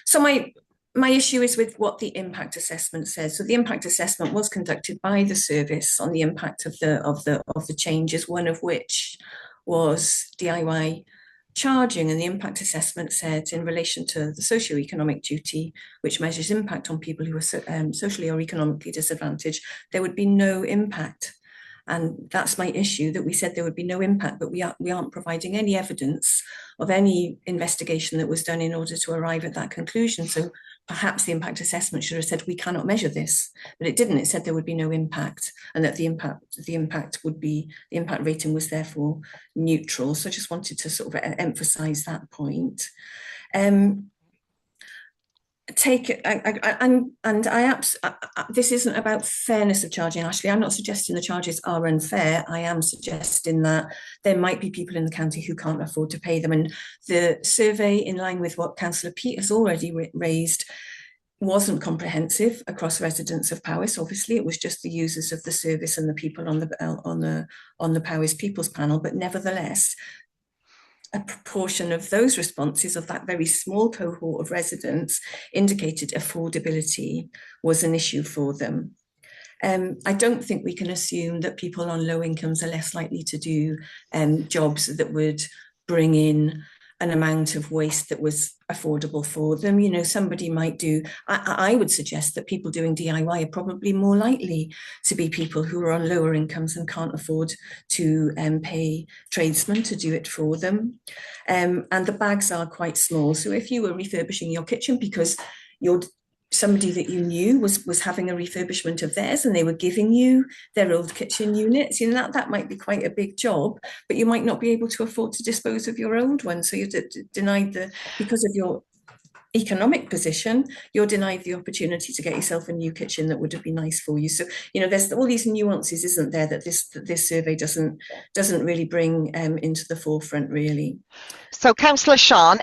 So my issue is with what the impact assessment says. So the impact assessment was conducted by the service on the impact of the changes, one of which was DIY charging, and the impact assessment said in relation to the socio-economic duty, which measures impact on people who are socially or economically disadvantaged, there would be no impact. And that's my issue, that we said there would be no impact, but we aren't providing any evidence of any investigation that was done in order to arrive at that conclusion. So perhaps the impact assessment should have said we cannot measure this, but it didn't. It said there would be no impact, and that the impact rating was therefore neutral. So I just wanted to sort of emphasize that point. This isn't about fairness of charging, Ashley. I'm not suggesting the charges are unfair. I am suggesting that there might be people in the county who can't afford to pay them. And the survey, in line with what Councillor Pete has already raised, wasn't comprehensive across residents of Powys. Obviously, it was just the users of the service and the people on the Powys People's Panel. But nevertheless, a proportion of those responses, of that very small cohort of residents, indicated affordability was an issue for them. I don't think we can assume that people on low incomes are less likely to do jobs that would bring in an amount of waste that was affordable for them. You know, somebody might do, I would suggest that people doing DIY are probably more likely to be people who are on lower incomes and can't afford to pay tradesmen to do it for them. And the bags are quite small. So if you were refurbishing your kitchen because somebody that you knew was having a refurbishment of theirs and they were giving you their old kitchen units, you know, that might be quite a big job, but you might not be able to afford to dispose of your old one. So you're denied because of your economic position, you're denied the opportunity to get yourself a new kitchen that would have been nice for you. So, you know, there's all these nuances, isn't there, that this survey doesn't really bring into the forefront, really. So, Councillor Sean,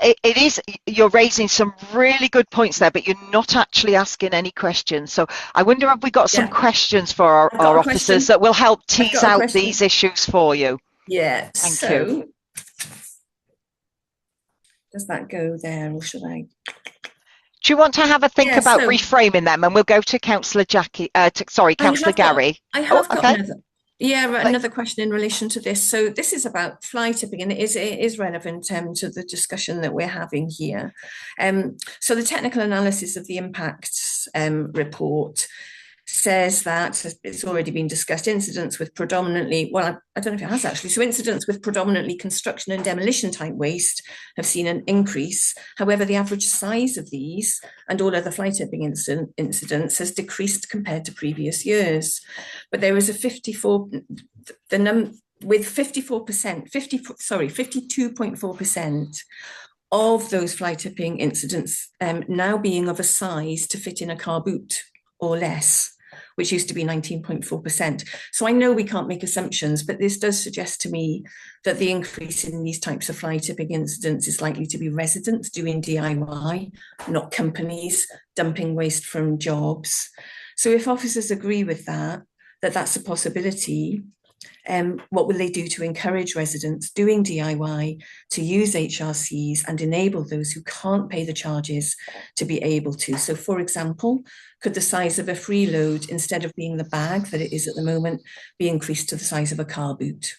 you're raising some really good points there, but you're not actually asking any questions. So I wonder if we got some questions for our officers that will help tease out these issues for you. Yeah, Thank you. Does that go there, or should I? Do you want to have a think about reframing them, and we'll go to Councillor Jackie? Councillor Gary. I have got another question in relation to this. So this is about fly tipping, and it is relevant to the discussion that we're having here. So the technical analysis of the impacts report says that it's already been discussed, incidents with predominantly, well, I don't know if it has actually, so incidents with predominantly construction and demolition type waste have seen an increase. However, the average size of these and all other fly tipping incidents has decreased compared to previous years. But there is a 52.4% of those fly tipping incidents now being of a size to fit in a car boot or less, which used to be 19.4%. So I know we can't make assumptions, but this does suggest to me that the increase in these types of fly tipping incidents is likely to be residents doing DIY, not companies dumping waste from jobs. So if officers agree with that that's a possibility, what will they do to encourage residents doing DIY to use HRCs and enable those who can't pay the charges to be able to? So, for example, could the size of a freeload, instead of being the bag that it is at the moment, be increased to the size of a car boot?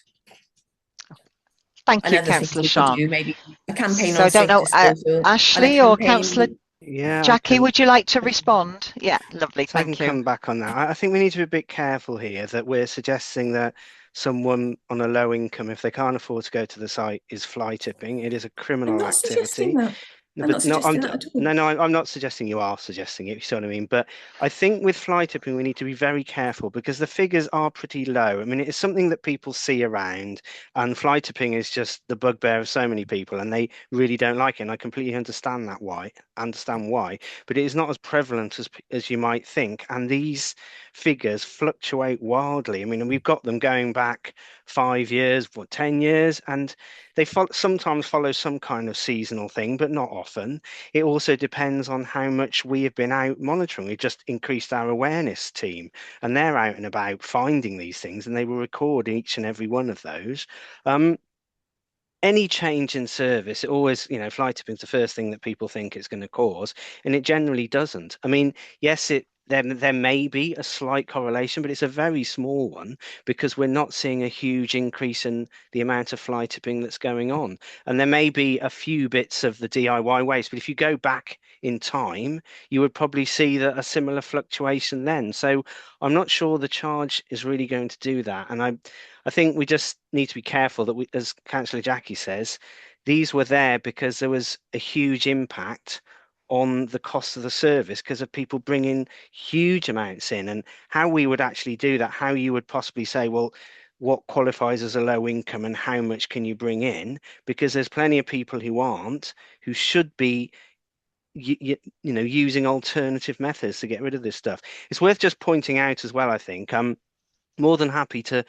Thank you, Councillor Sean. Maybe a campaign so on I don't know, Ashley or Councillor Jackie, would you like to respond? Yeah, lovely, so thank you. I can come back on that. I think we need to be a bit careful here that we're suggesting that someone on a low income, if they can't afford to go to the site, is fly tipping. It is a criminal activity. I'm not suggesting you are suggesting it, you see what I mean? But I think with fly tipping, we need to be very careful because the figures are pretty low. I mean, it's something that people see around, and fly tipping is just the bugbear of so many people, and they really don't like it. And I completely understand why, but it is not as prevalent as you might think. And these figures fluctuate wildly. I mean, we've got them going back 5 years, 10 years, and they sometimes follow some kind of seasonal thing, but not often. It also depends on how much we have been out monitoring. We've just increased our awareness team, and they're out and about finding these things, and they will record each and every one of those. Any change in service, it always, fly tipping is the first thing that people think it's going to cause, and it generally doesn't. I mean, yes, there may be a slight correlation, but it's a very small one because we're not seeing a huge increase in the amount of fly tipping that's going on. And there may be a few bits of the DIY waste, but if you go back in time, you would probably see that a similar fluctuation then. So I'm not sure the charge is really going to do that. And I think we just need to be careful that as Councillor Jackie says, these were there because there was a huge impact on the cost of the service because of people bringing huge amounts in, and how we would actually do that, how you would possibly say, well, what qualifies as a low income and how much can you bring in? Because there's plenty of people who aren't, who should be using alternative methods to get rid of this stuff. It's worth just pointing out as well, I think, I'm more than happy to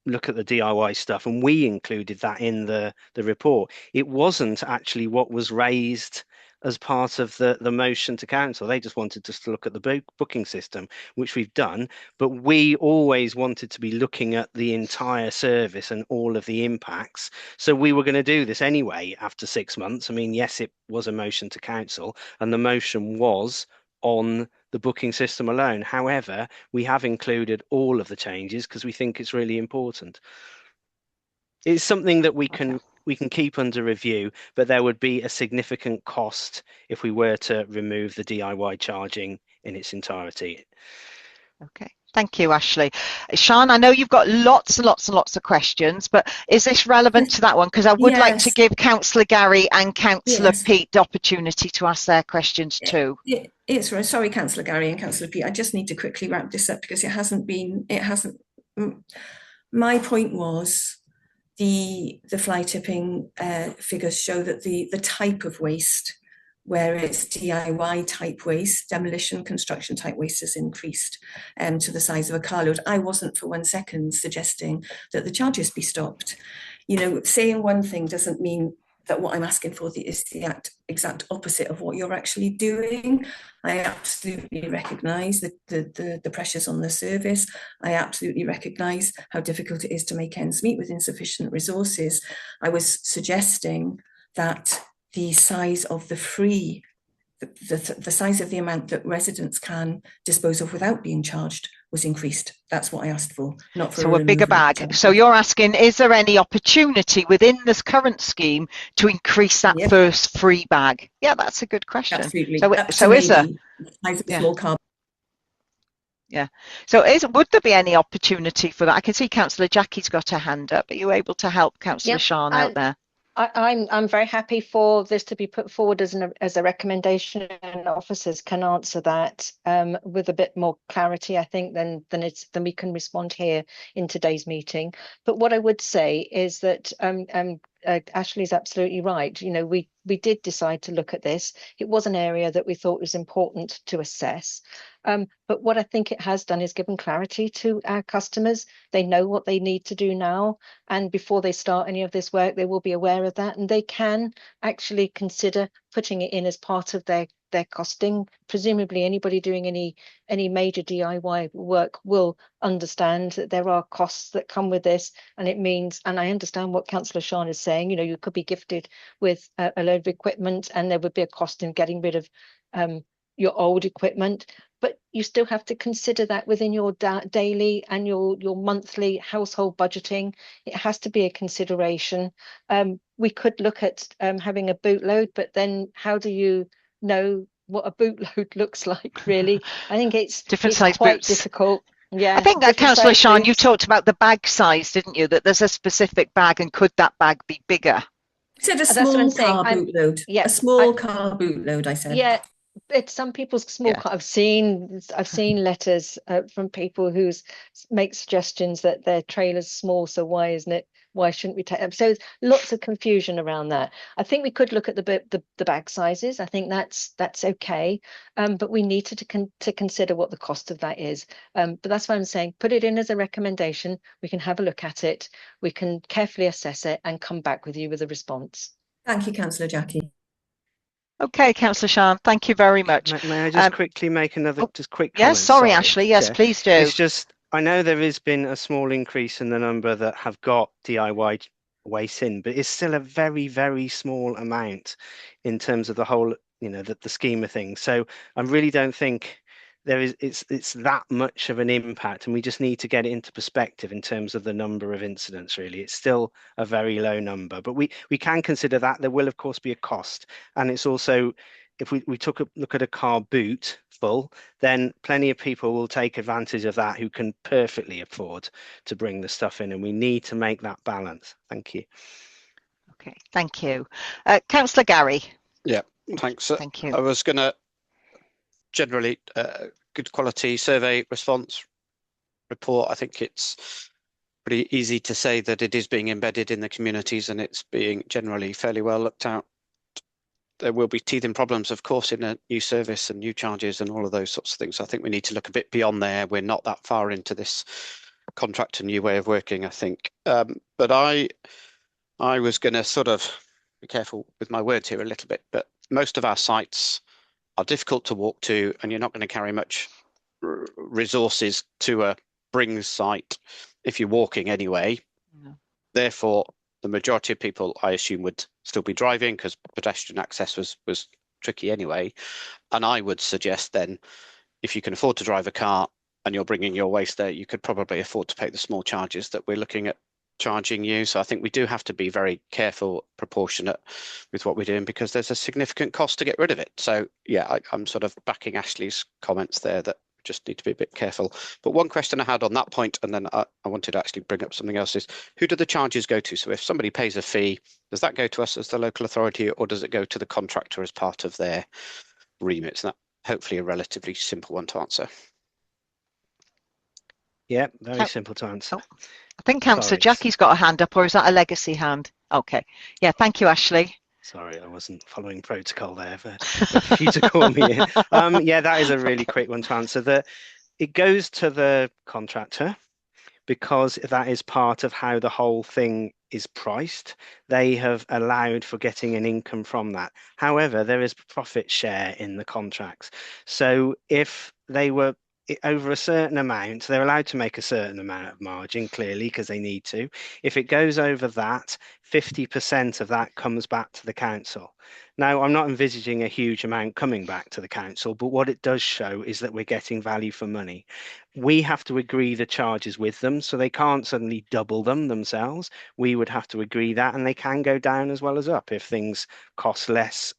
look at the DIY stuff, and we included that in the report. It wasn't actually what was raised as part of the motion to council. They just wanted us to look at the booking system, which we've done, but we always wanted to be looking at the entire service and all of the impacts. So we were going to do this anyway after 6 months. I mean, yes, it was a motion to council, and the motion was on the booking system alone. However, we have included all of the changes because we think it's really important. It's something that we can keep under review, but there would be a significant cost if we were to remove the DIY charging in its entirety. Okay. Thank you, Ashley. Sian, I know you've got lots and lots and lots of questions, but is this relevant to that one? Because I would like to give Councillor Gary and Councillor Pete the opportunity to ask their questions too. It's sorry, Councillor Gary and Councillor Pete. I just need to quickly wrap this up because it hasn't. My point was the fly tipping figures show that the type of waste, where it's DIY type waste, demolition, construction type waste, has increased to the size of a carload. I wasn't for 1 second suggesting that the charges be stopped. Saying one thing doesn't mean that what I'm asking for is the exact opposite of what you're actually doing. I absolutely recognise the pressures on the service. I absolutely recognise how difficult it is to make ends meet with insufficient resources. I was suggesting that the size of the size of the amount that residents can dispose of without being charged was increased. That's what I asked for, not for a bigger bag. So you're asking, is there any opportunity within this current scheme to increase that first free bag? Yeah, that's a good question. Absolutely. So is there? Size of a small car. Yeah. So would there be any opportunity for that? I can see Councillor Jackie's got her hand up. Are you able to help Councillor Yep, Sean out there? I'm very happy for this to be put forward as a recommendation, and officers can answer that with a bit more clarity, I think, than we can respond here in today's meeting. But what I would say is that Ashley's absolutely right. You know, we did decide to look at this. It was an area that we thought was important to assess. But what I think it has done is given clarity to our customers. They know what they need to do now, and before they start any of this work, they will be aware of that, and they can actually consider putting it in as part of their costing. Presumably anybody doing any major DIY work will understand that there are costs that come with this, and it means, and I understand what Councillor Sean is saying, you know, you could be gifted with a load of equipment and there would be a cost in getting rid of your old equipment, but you still have to consider that within your daily and your monthly household budgeting. It has to be a consideration. We could look at having a bootload, but then how do you know what a bootload looks like, really? I think it's size quite boots. difficult. Yeah, I think that Councillor Sean, you boots. talked about the bag size, didn't you? That there's a specific bag, and could that bag be bigger? I said a That's what small I'm saying. car bootload. Yeah, A small car bootload, I said. yeah, it's some people's small Yeah. car. I've seen letters from people who make suggestions that their trailer's small, so why isn't it? Why shouldn't we take them? So lots of confusion around that. I think we could look at the bag sizes. I think that's okay, but we need to consider what the cost of that is. But that's why I'm saying put it in as a recommendation. We can have a look at it. We can carefully assess it and come back with you with a response. Thank you, Councillor Jackie. Okay, Councillor Sean, thank you very much. May I just quickly make another quick comment? Yes, sorry, Ashley. Yes, Chair. please do. It's just, I know there has been a small increase in the number that have got DIY waste in, but it's still a very, very small amount in terms of the whole, you know, the scheme of things. So I really don't think it's that much of an impact, and we just need to get it into perspective in terms of the number of incidents. Really, it's still a very low number, but we can consider that. There will of course be a cost, and it's also, if we took a look at a car boot full, then plenty of people will take advantage of that who can perfectly afford to bring the stuff in, and we need to make that balance. Thank you. Okay, thank you. Councillor Gary. Yeah, thanks. Thank you. I was going to generally good quality survey response report. I think it's pretty easy to say that it is being embedded in the communities and it's being generally fairly well looked at. There will be teething problems, of course, in a new service and new charges and all of those sorts of things. I think we need to look a bit beyond there. We're not that far into this contract and new way of working, I think. But I was going to sort of be careful with my words here a little bit, but most of our sites are difficult to walk to, and you're not going to carry much resources to a Brings site if you're walking anyway. No. Therefore, the majority of people, I assume, would still be driving because pedestrian access was tricky anyway. And I would suggest then, if you can afford to drive a car and you're bringing your waste there, you could probably afford to pay the small charges that we're looking at charging you. So I think we do have to be very careful, proportionate with what we're doing, because there's a significant cost to get rid of it. So yeah, I'm sort of backing Ashley's comments there that we just need to be a bit careful. But one question I had on that point, and then I wanted to actually bring up something else, is who do the charges go to? So if somebody pays a fee, does that go to us as the local authority, or does it go to the contractor as part of their remit? So that hopefully a relatively simple one to answer. Yeah, very simple to answer. Oh, I think Councillor Jackie's got a hand up, or is that a legacy hand? Okay. Yeah, thank you, Ashley. Sorry, I wasn't following protocol there for you to call me in. Yeah, that is a really quick one to answer. It goes to the contractor because that is part of how the whole thing is priced. They have allowed for getting an income from that. However, there is profit share in the contracts. So if they were over a certain amount, they're allowed to make a certain amount of margin, clearly, because they need to. If it goes over that, 50% of that comes back to the council. Now, I'm not envisaging a huge amount coming back to the council, but what it does show is that we're getting value for money. We have to agree the charges with them, so they can't suddenly double them themselves. We would have to agree that, and they can go down as well as up if things cost less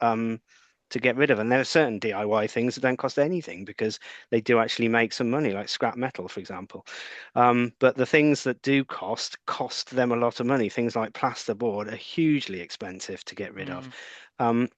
to get rid of. And there are certain DIY things that don't cost anything because they do actually make some money, like scrap metal, for example. But the things that do cost them a lot of money. Things like plasterboard are hugely expensive to get rid of. And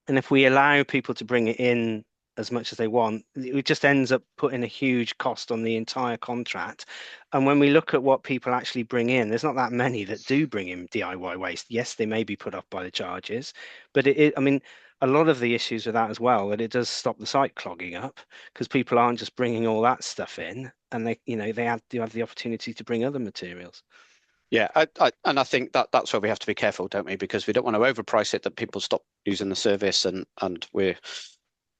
if we allow people to bring it in as much as they want, it just ends up putting a huge cost on the entire contract. And when we look at what people actually bring in, there's not that many that do bring in DIY waste. Yes, they may be put off by the charges, but I mean, a lot of the issues with that as well, that it does stop the site clogging up because people aren't just bringing all that stuff in, and they do have the opportunity to bring other materials. Yeah, and I think that's where we have to be careful, don't we? Because we don't want to overprice it that people stop using the service and we're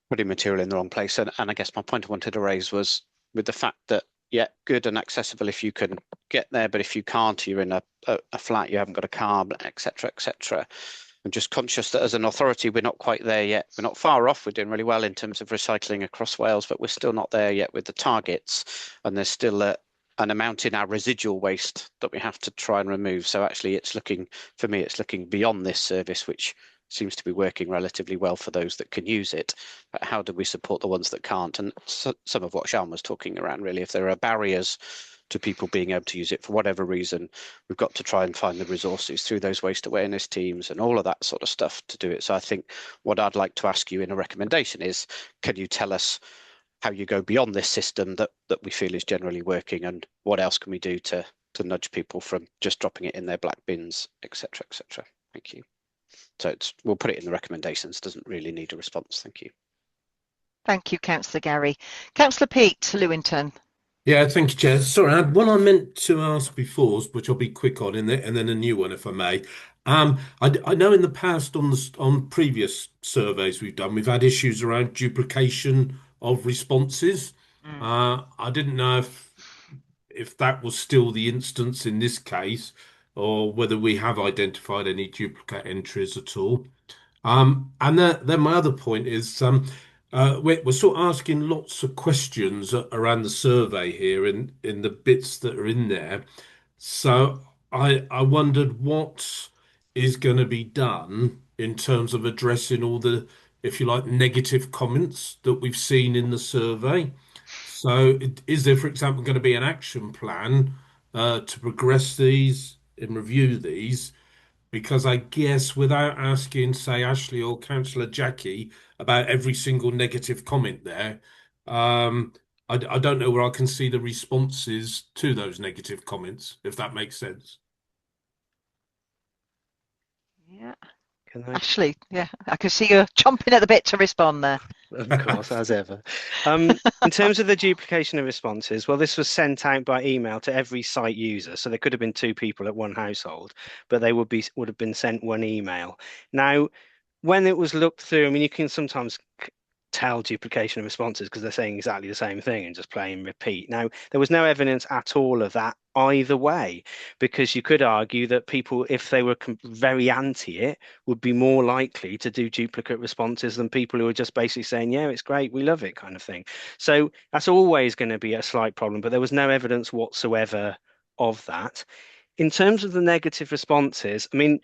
putting material in the wrong place. And I guess my point I wanted to raise was with the fact that, yeah, good and accessible if you can get there, but if you can't, you're in a flat, you haven't got a car, etc., etc. I'm just conscious that as an authority, we're not quite there yet. We're not far off. We're doing really well in terms of recycling across Wales, but we're still not there yet with the targets. And there's still an amount in our residual waste that we have to try and remove. So actually for me, it's looking beyond this service, which seems to be working relatively well for those that can use it. But how do we support the ones that can't? And some of what Sian was talking around, really, if there are barriers to people being able to use it for whatever reason, we've got to try and find the resources through those waste awareness teams and all of that sort of stuff to do it. So I think what I'd like to ask you in a recommendation is, can you tell us how you go beyond this system that we feel is generally working, and what else can we do to nudge people from just dropping it in their black bins, etc., etc. Thank you. So we'll put it in the recommendations. Doesn't really need a response. Thank you. Thank you, Councillor Gary. Councillor Pete Lewington. Yeah, thank you, Chair. Sorry, I had one I meant to ask before, which I'll be quick on, and then a new one, if I may. I know in the past on previous surveys we've done, we've had issues around duplication of responses. I didn't know if that was still the instance in this case, or whether we have identified any duplicate entries at all. And then my other point is we're sort of asking lots of questions around the survey here in the bits that are in there. So I wondered what is going to be done in terms of addressing all the, if you like, negative comments that we've seen in the survey. So is there, for example, going to be an action plan to progress these and review these? Because I guess without asking, say, Ashley or Councillor Jackie about every single negative comment there, I don't know where I can see the responses to those negative comments, if that makes sense. Yeah. Can I? Ashley, yeah, I can see you chomping at the bit to respond there. Of course, as ever. In terms of the duplication of responses, well, this was sent out by email to every site user. So there could have been 2 people at one household, but they would have been sent one email. Now, when it was looked through, I mean, you can sometimes tell duplication of responses because they're saying exactly the same thing and just playing repeat. Now, there was no evidence at all of that either way, because you could argue that people, if they were very anti it, would be more likely to do duplicate responses than people who are just basically saying, yeah, it's great, we love it, kind of thing. So that's always going to be a slight problem, but there was no evidence whatsoever of that. In terms of the negative responses, I mean,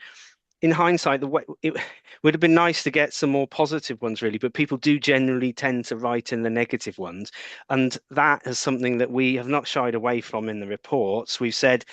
in hindsight, it would have been nice to get some more positive ones, really, but people do generally tend to write in the negative ones. And that is something that we have not shied away from in the reports. We've said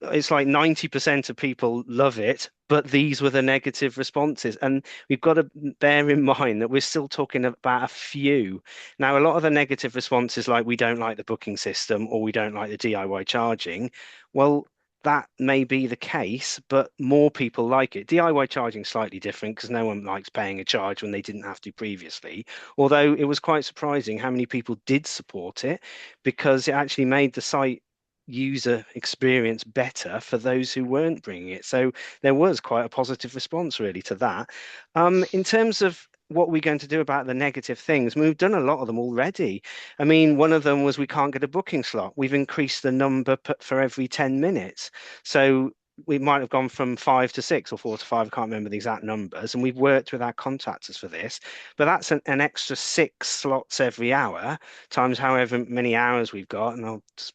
it's like 90% of people love it, but these were the negative responses. And we've got to bear in mind that we're still talking about a few. Now, a lot of the negative responses, like we don't like the booking system or we don't like the DIY charging, well, that may be the case, but more people like it. DIY charging is slightly different because no one likes paying a charge when they didn't have to previously. Although it was quite surprising how many people did support it, because it actually made the site user experience better for those who weren't bringing it. So there was quite a positive response really to that. In terms of what we're going to do about the negative things, we've done a lot of them already. I mean, one of them was we can't get a booking slot. We've increased the number for every 10 minutes. So we might have gone from 5 to 6 or 4 to 5, I can't remember the exact numbers, and we've worked with our contractors for this, but that's an extra 6 slots every hour times however many hours we've got, and I'll just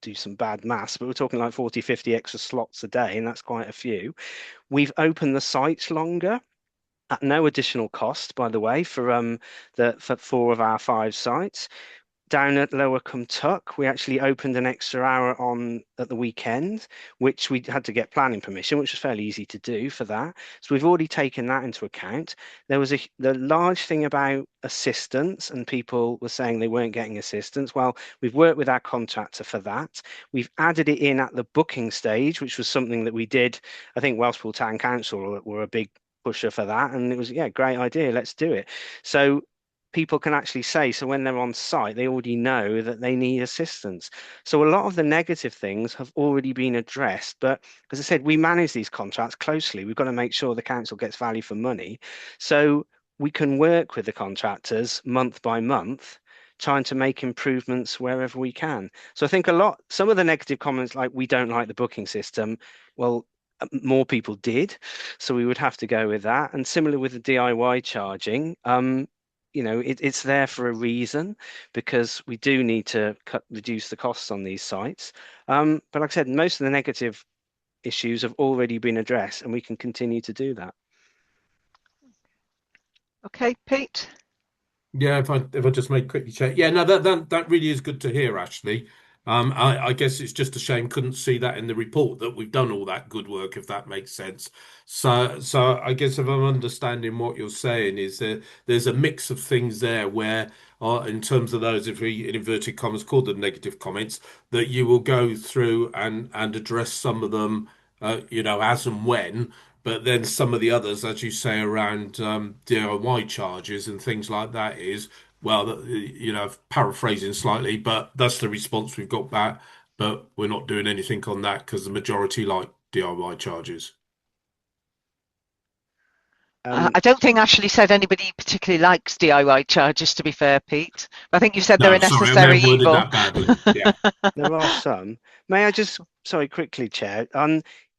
do some bad maths, but we're talking like 40, 50 extra slots a day, and that's quite a few. We've opened the sites longer. at no additional cost, by the way, for 4 of our 5 sites. Down at Lower Cumtuck, we actually opened an extra hour on at the weekend, which we had to get planning permission, which was fairly easy to do for that. So we've already taken that into account. There was the large thing about assistance, and people were saying they weren't getting assistance. Well, we've worked with our contractor for that. We've added it in at the booking stage, which was something that we did. I think Welshpool Town Council were a big pusher for that, and it was, yeah, great idea, let's do it. So people can actually say, so when they're on site, they already know that they need assistance. So a lot of the negative things have already been addressed. But as I said, we manage these contracts closely. We've got to make sure the council gets value for money. So we can work with the contractors month by month, trying to make improvements wherever we can. So I think some of the negative comments, like we don't like the booking system, well, more people did. So we would have to go with that. And similar with the DIY charging, it's there for a reason, because we do need to reduce the costs on these sites. But like I said, most of the negative issues have already been addressed, and we can continue to do that. Okay, Pete. Yeah, if I just make quickly check. Yeah, no, that really is good to hear, actually. I guess it's just a shame couldn't see that in the report that we've done all that good work, if that makes sense. So I guess if I'm understanding what you're saying is there's a mix of things there where, in terms of those, if we in inverted commas call them negative comments, that you will go through and address some of them, as and when. But then some of the others, as you say, around DIY charges and things like that well, paraphrasing slightly, but that's the response we've got back. But we're not doing anything on that because the majority like DIY charges. I don't think Ashley said anybody particularly likes DIY charges, to be fair, Pete. I think you said they're No, a sorry, I may necessary have worded evil. that badly. Yeah. There are some. May I just, sorry, quickly, Chair.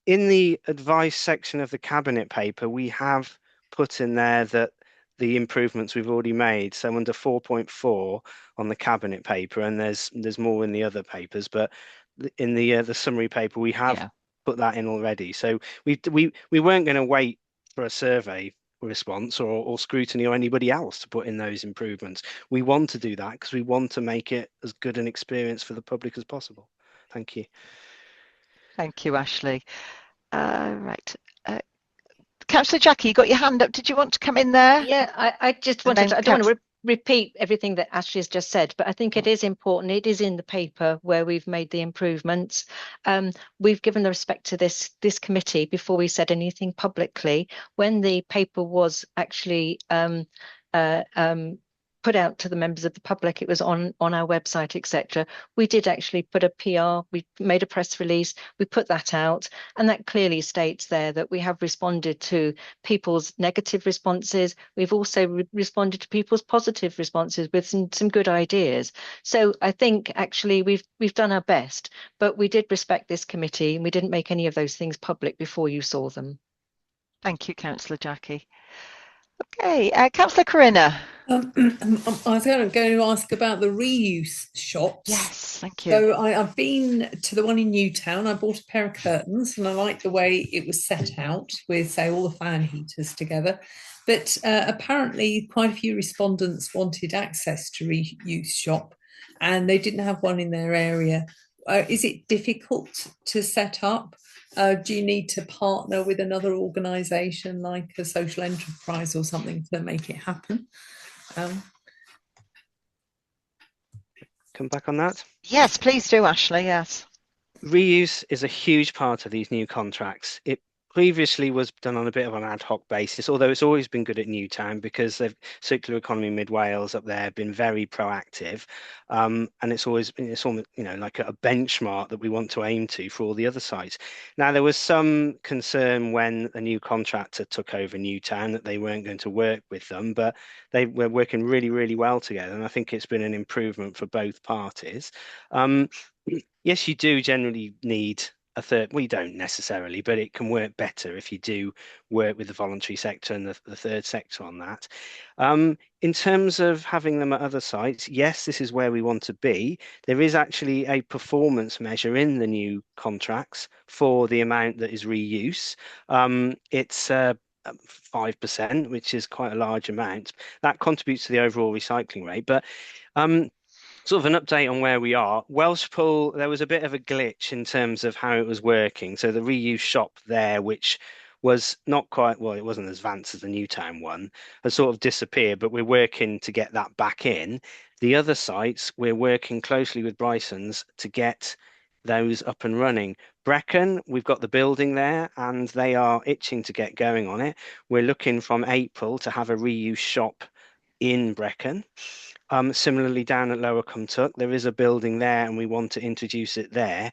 In the advice section of the Cabinet paper, we have put in there that the improvements we've already made. So under 4.4 on the Cabinet paper, and there's more in the other papers, but in the summary paper, we have put that in already. So we weren't going to wait for a survey response or Scrutiny or anybody else to put in those improvements. We want to do that because we want to make it as good an experience for the public as possible. Thank you. Thank you, Ashley. Right. Councillor Jackie, you got your hand up. Did you want to come in there? Yeah, I just wanted to, I don't want to repeat everything that Ashley has just said, but I think it is important. It is in the paper where we've made the improvements. We've given the respect to this committee before we said anything publicly. When the paper was actually put out to the members of the public, it was on our website, etc. We did actually put a PR, we made a press release, we put that out, and that clearly states there that we have responded to people's negative responses. We've also responded to people's positive responses with some good ideas. So I think actually we've done our best, but we did respect this committee and we didn't make any of those things public before you saw them. Thank you, Councillor Jackie. Okay, Councillor Corinna. I was going to ask about the reuse shops. Yes, thank you. So I've been to the one in Newtown. I bought a pair of curtains and I liked the way it was set out with, say, all the fan heaters together. But apparently quite a few respondents wanted access to reuse shop and they didn't have one in their area. Is it difficult to set up? Do you need to partner with another organisation like a social enterprise or something to make it happen? Come back on that? Yes, please do, Ashley, yes. Reuse is a huge part of these new contracts. It previously was done on a bit of an ad hoc basis, although it's always been good at Newtown because the Circular Economy Mid Wales up there have been very proactive, and it's almost like a benchmark that we want to aim to for all the other sites. Now there was some concern when a new contractor took over Newtown that they weren't going to work with them, but they were working really, really well together, and I think it's been an improvement for both parties. Yes, you do generally need a third. We don't necessarily, but it can work better if you do work with the voluntary sector and the third sector on that. In terms of having them at other sites, yes, this is where we want to be. There is actually a performance measure in the new contracts for the amount that is reuse. It's 5%, which is quite a large amount. That contributes to the overall recycling rate. But sort of an update on where we are. Welshpool, there was a bit of a glitch in terms of how it was working. So the reuse shop there, which was not quite, well, it wasn't as advanced as the Newtown one, has sort of disappeared, but we're working to get that back in. The other sites, we're working closely with Bryson's to get those up and running. Brecon, we've got the building there and they are itching to get going on it. We're looking from April to have a reuse shop in Brecon. Similarly, down at Lower Cumtock, there is a building there and we want to introduce it there,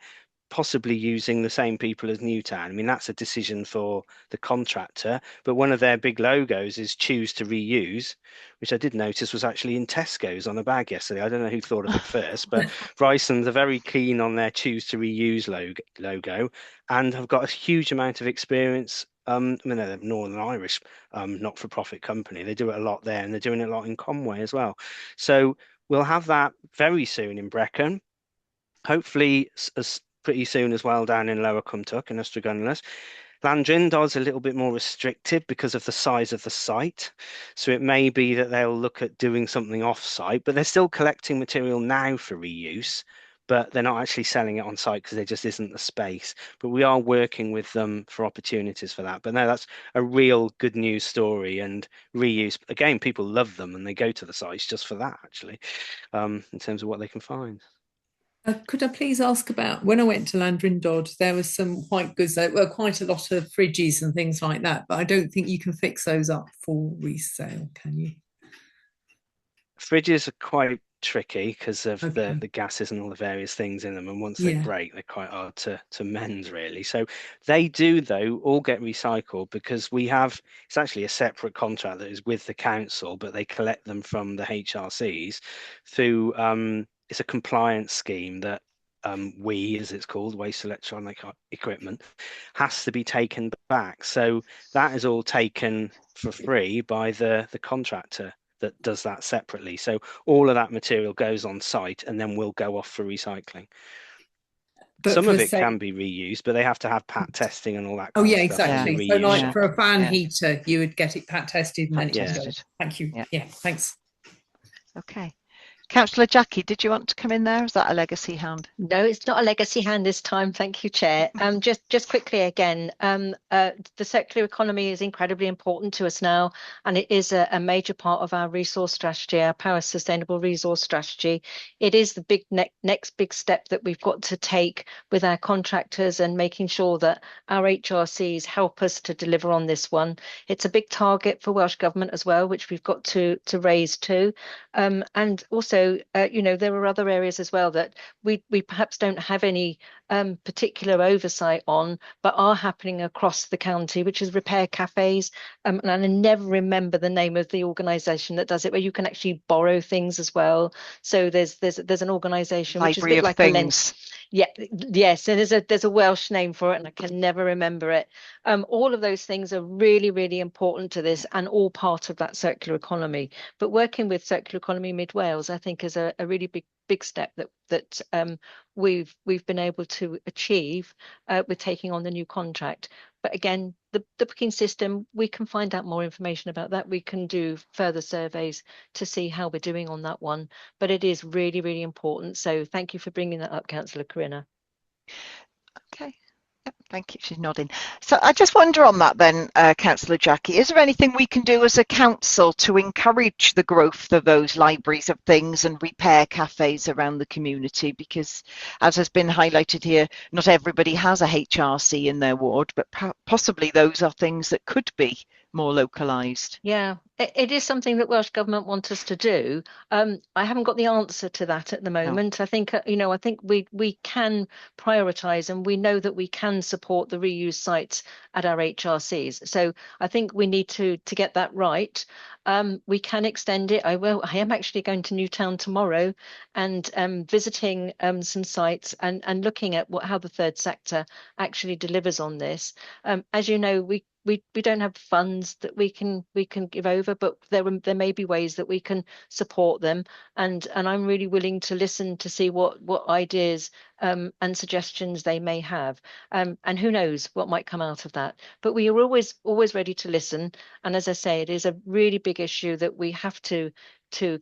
possibly using the same people as Newtown. I mean, that's a decision for the contractor, but one of their big logos is choose to reuse, which I did notice was actually in Tesco's on a bag yesterday. I don't know who thought of it first, but Bryson's are very keen on their choose to reuse logo and have got a huge amount of experience. I mean, they're a Northern Irish not-for-profit company. They do it a lot there and they're doing it a lot in Conway as well. So we'll have that very soon in Brecon. Hopefully as pretty soon as well down in Lower Cumtock and Ustragunlas. Landrindod's a little bit more restricted because of the size of the site. So it may be that they'll look at doing something off-site, but they're still collecting material now for reuse, but they're not actually selling it on site because there just isn't the space. But we are working with them for opportunities for that. But no, that's a real good news story, and reuse, again, people love them and they go to the sites just for that, actually, in terms of what they can find. Could I please ask about when I went to Landrindod, there was some white goods, there were quite a lot of fridges and things like that, but I don't think you can fix those up for resale, can you? Fridges are quite tricky because of the gases and all the various things in them, and once they break, they're quite hard to mend, really. So they do, though, all get recycled because we have, it's actually a separate contract that is with the council, but they collect them from the HRCs through it's a compliance scheme that we, as it's called, waste electronic equipment, has to be taken back. So that is all taken for free by the contractor that does that separately. So all of that material goes on site and then will go off for recycling. But some of it can be reused, but they have to have pat testing and all that kind of stuff. Exactly. So like for a fan heater, you would get it pat tested and then it would go. Thank you. Yeah, thanks. Okay. Councillor Jackie, did you want to come in there? Is that a legacy hand? No, it's not a legacy hand this time. Thank you, Chair. Just quickly again, the circular economy is incredibly important to us now, and it is a major part of our resource strategy, our Power Sustainable Resource Strategy. It is the big next big step that we've got to take with our contractors and making sure that our HRCs help us to deliver on this one. It's a big target for Welsh Government as well, which we've got to raise too, and also. You know, there are other areas as well that we perhaps don't have any particular oversight on, but are happening across the county, which is repair cafes. And I never remember the name of the organisation that does it, where you can actually borrow things as well. So there's an organisation which is a bit like a lens. Yes, and there's a Welsh name for it, and I can never remember it. All of those things are really, really important to this, and all part of that circular economy. But working with Circular Economy Mid Wales, I think, is a really big step that we've been able to achieve with taking on the new contract. But again, the booking system, we can find out more information about that. We can do further surveys to see how we're doing on that one. But it is really, really important. So thank you for bringing that up, Councillor Corinna. Okay. Thank you. She's nodding. So I just wonder on that then, Councillor Jackie, is there anything we can do as a council to encourage the growth of those libraries of things and repair cafes around the community? Because as has been highlighted here, not everybody has a HRC in their ward, but possibly those are things that could be more localised. Yeah, it is something that Welsh Government want us to do. I haven't got the answer to that at the moment. No. I think I think we can prioritise, and we know that we can support the reuse sites at our HRCs. So I think we need to get that right. We can extend it. I am actually going to Newtown tomorrow and visiting some sites and looking at how the third sector actually delivers on this. As you know, we don't have funds that we can give over, but there may be ways that we can support them, and I'm really willing to listen to see what ideas and suggestions they may have. And who knows what might come out of that. But we are always ready to listen. And as I say, it is a really big issue that we have to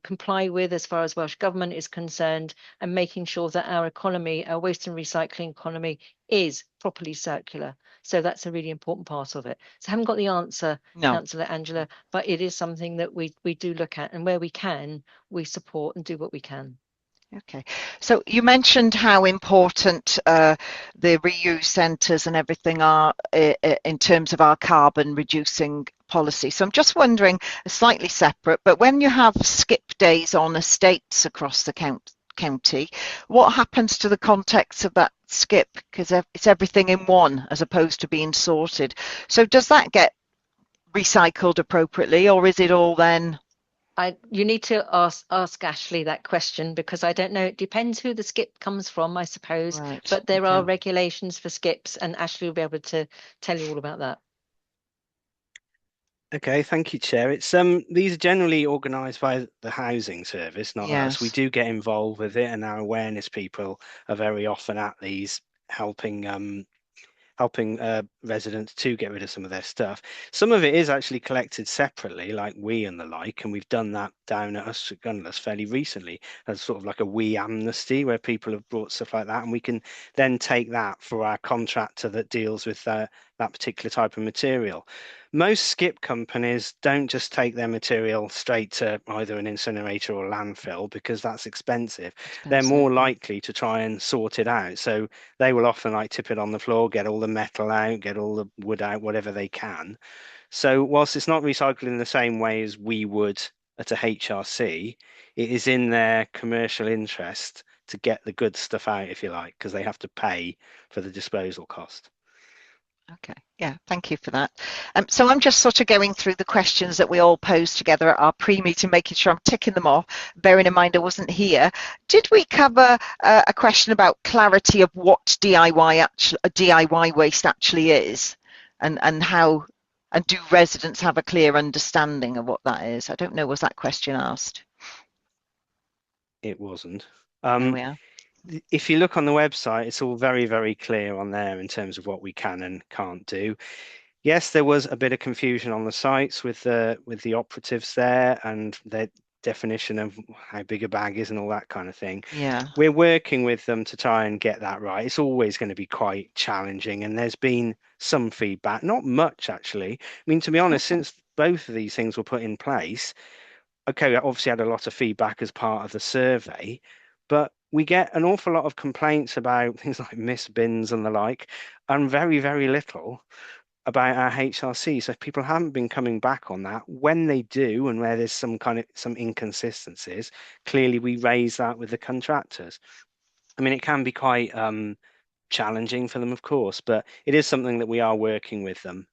comply with as far as Welsh Government is concerned, and making sure that our economy, our waste and recycling economy, is properly circular. So that's a really important part of it. So I haven't got the answer, No. Councillor Angela, but it is something that we do look at, and where we can, we support and do what we can. Okay, so you mentioned how important the reuse centres and everything are in terms of our carbon reducing policy. So I'm just wondering, slightly separate, but when you have skip days on estates across the county, what happens to the context of that skip? Because it's everything in one as opposed to being sorted. So does that get recycled appropriately, or is it all then? You need to ask Ashley that question, because I don't know. It depends who the skip comes from, I suppose. Right, but there okay. are regulations for skips, and Ashley will be able to tell you all about that. Okay, thank you, Chair. It's these are generally organised by the housing service, not us. We do get involved with it, and our awareness people are very often at these helping residents to get rid of some of their stuff. Some of it is actually collected separately, like WE and the like, and we've done that down at us fairly recently as sort of like a WE amnesty, where people have brought stuff like that, and we can then take that for our contractor that deals with that particular type of material. Most skip companies don't just take their material straight to either an incinerator or landfill, because that's expensive. They're more likely to try and sort it out. So they will often like tip it on the floor, get all the metal out, get all the wood out, whatever they can. So whilst it's not recycled in the same way as we would at a HRC, it is in their commercial interest to get the good stuff out, if you like, because they have to pay for the disposal cost. Okay, yeah, thank you for that. So I'm just sort of going through the questions that we all posed together at our pre-meeting, making sure I'm ticking them off, bearing in mind I wasn't here. Did we cover a question about clarity of what DIY waste actually is, and how, and do residents have a clear understanding of what that is? I don't know, was that question asked? It wasn't. There we are. If you look on the website, it's all very, very clear on there in terms of what we can and can't do. Yes, there was a bit of confusion on the sites with the operatives there and their definition of how big a bag is and all that kind of thing. Yeah. We're working with them to try and get that right. It's always going to be quite challenging, and there's been some feedback, not much actually. I mean, to be honest, since both of these things were put in place, okay, we obviously had a lot of feedback as part of the survey, but we get an awful lot of complaints about things like missed bins and the like, and very, very little about our HRC. So people haven't been coming back on that. When they do, and where there's some inconsistencies, clearly we raise that with the contractors. I mean, it can be quite challenging for them, of course, but it is something that we are working with them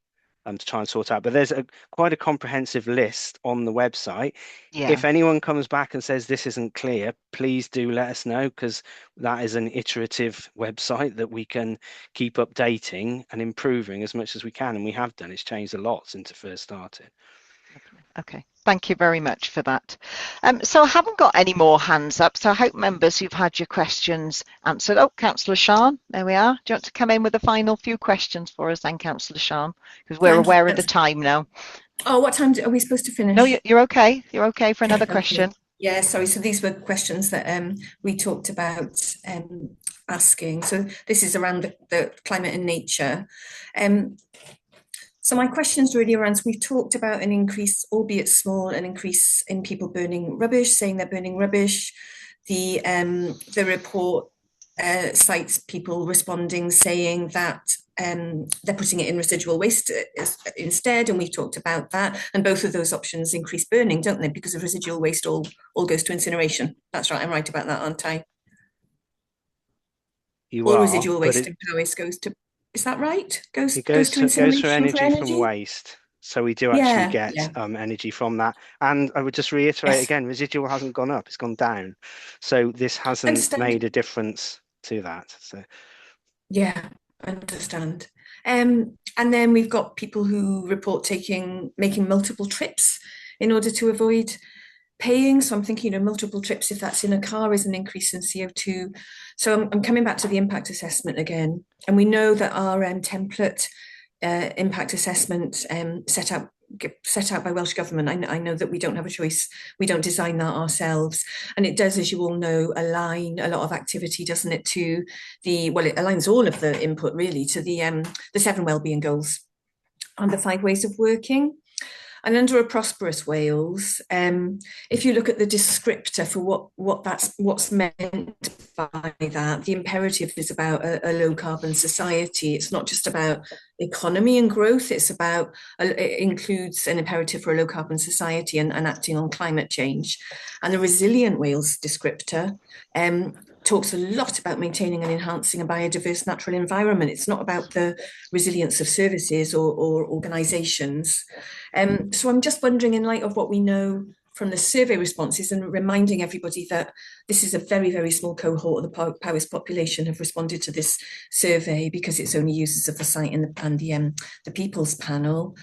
to try and sort out. But there's quite a comprehensive list on the website. Yeah. If anyone comes back and says this isn't clear, please do let us know, because that is an iterative website that we can keep updating and improving as much as we can. And we have done. It's changed a lot since it first started. Okay, thank you very much for that. So I haven't got any more hands up, so I hope members you've had your questions answered. Oh, Councillor Sean, there we are. Do you want to come in with the final few questions for us then, Councillor Sean? Because we're aware of the time now. Oh, what time are we supposed to finish? No, you're okay. You're okay for another question. Yeah, sorry. So these were questions that we talked about asking. So this is around the climate and nature. So my question's really around, so we've talked about an increase, albeit small, an increase in people burning rubbish, saying they're burning rubbish. The report cites people responding saying that they're putting it in residual waste instead, and we've talked about that. And both of those options increase burning, don't they? Because the residual waste all goes to incineration. That's right, I'm right about that, aren't I? All residual waste and waste goes to, is that right? Goes to incineration, for energy from waste. So we do actually get energy from that. And I would just reiterate again, residual hasn't gone up, it's gone down. So this hasn't made a difference to that. So yeah, I understand. And then we've got people who report making multiple trips in order to avoid paying. So I'm thinking, multiple trips, if that's in a car, is an increase in CO2. So I'm coming back to the impact assessment again. And we know that our template impact assessment set out by Welsh Government. I know that we don't have a choice. We don't design that ourselves. And it does, as you all know, align a lot of activity, doesn't it, to it aligns all of the input really to the 7 wellbeing goals and the 5 ways of working. And under a prosperous Wales, if you look at the descriptor for what's meant by that, the imperative is about a low carbon society. It's not just about economy and growth. It includes an imperative for a low carbon society and acting on climate change. And the resilient Wales descriptor talks a lot about maintaining and enhancing a biodiverse natural environment. It's not about the resilience of services or organisations. So I'm just wondering, in light of what we know from the survey responses, and reminding everybody that this is a very, very small cohort of the Powys population have responded to this survey, because it's only users of the site and the People's Panel.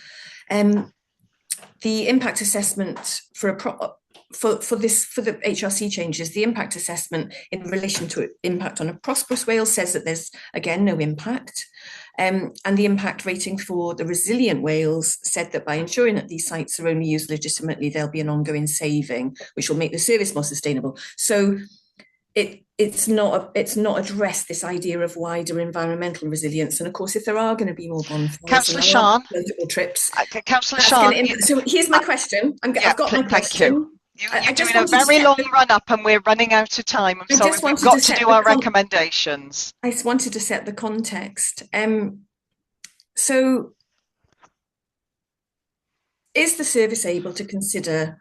The impact assessment for the HRC changes, the impact assessment in relation to impact on a prosperous Wales says that there's, again, no impact. And the impact rating for the resilient Wales said that by ensuring that these sites are only used legitimately, there'll be an ongoing saving, which will make the service more sustainable. So it's not addressed this idea of wider environmental resilience. And of course, if there are going to be more bonfires, Councillor Sean, multiple trips, Councillor Sean, so here's my question. I've got my question. You're doing a very long run-up and we're running out of time. I'm sorry, we've got to do our recommendations. I just wanted to set the context. So is the service able to consider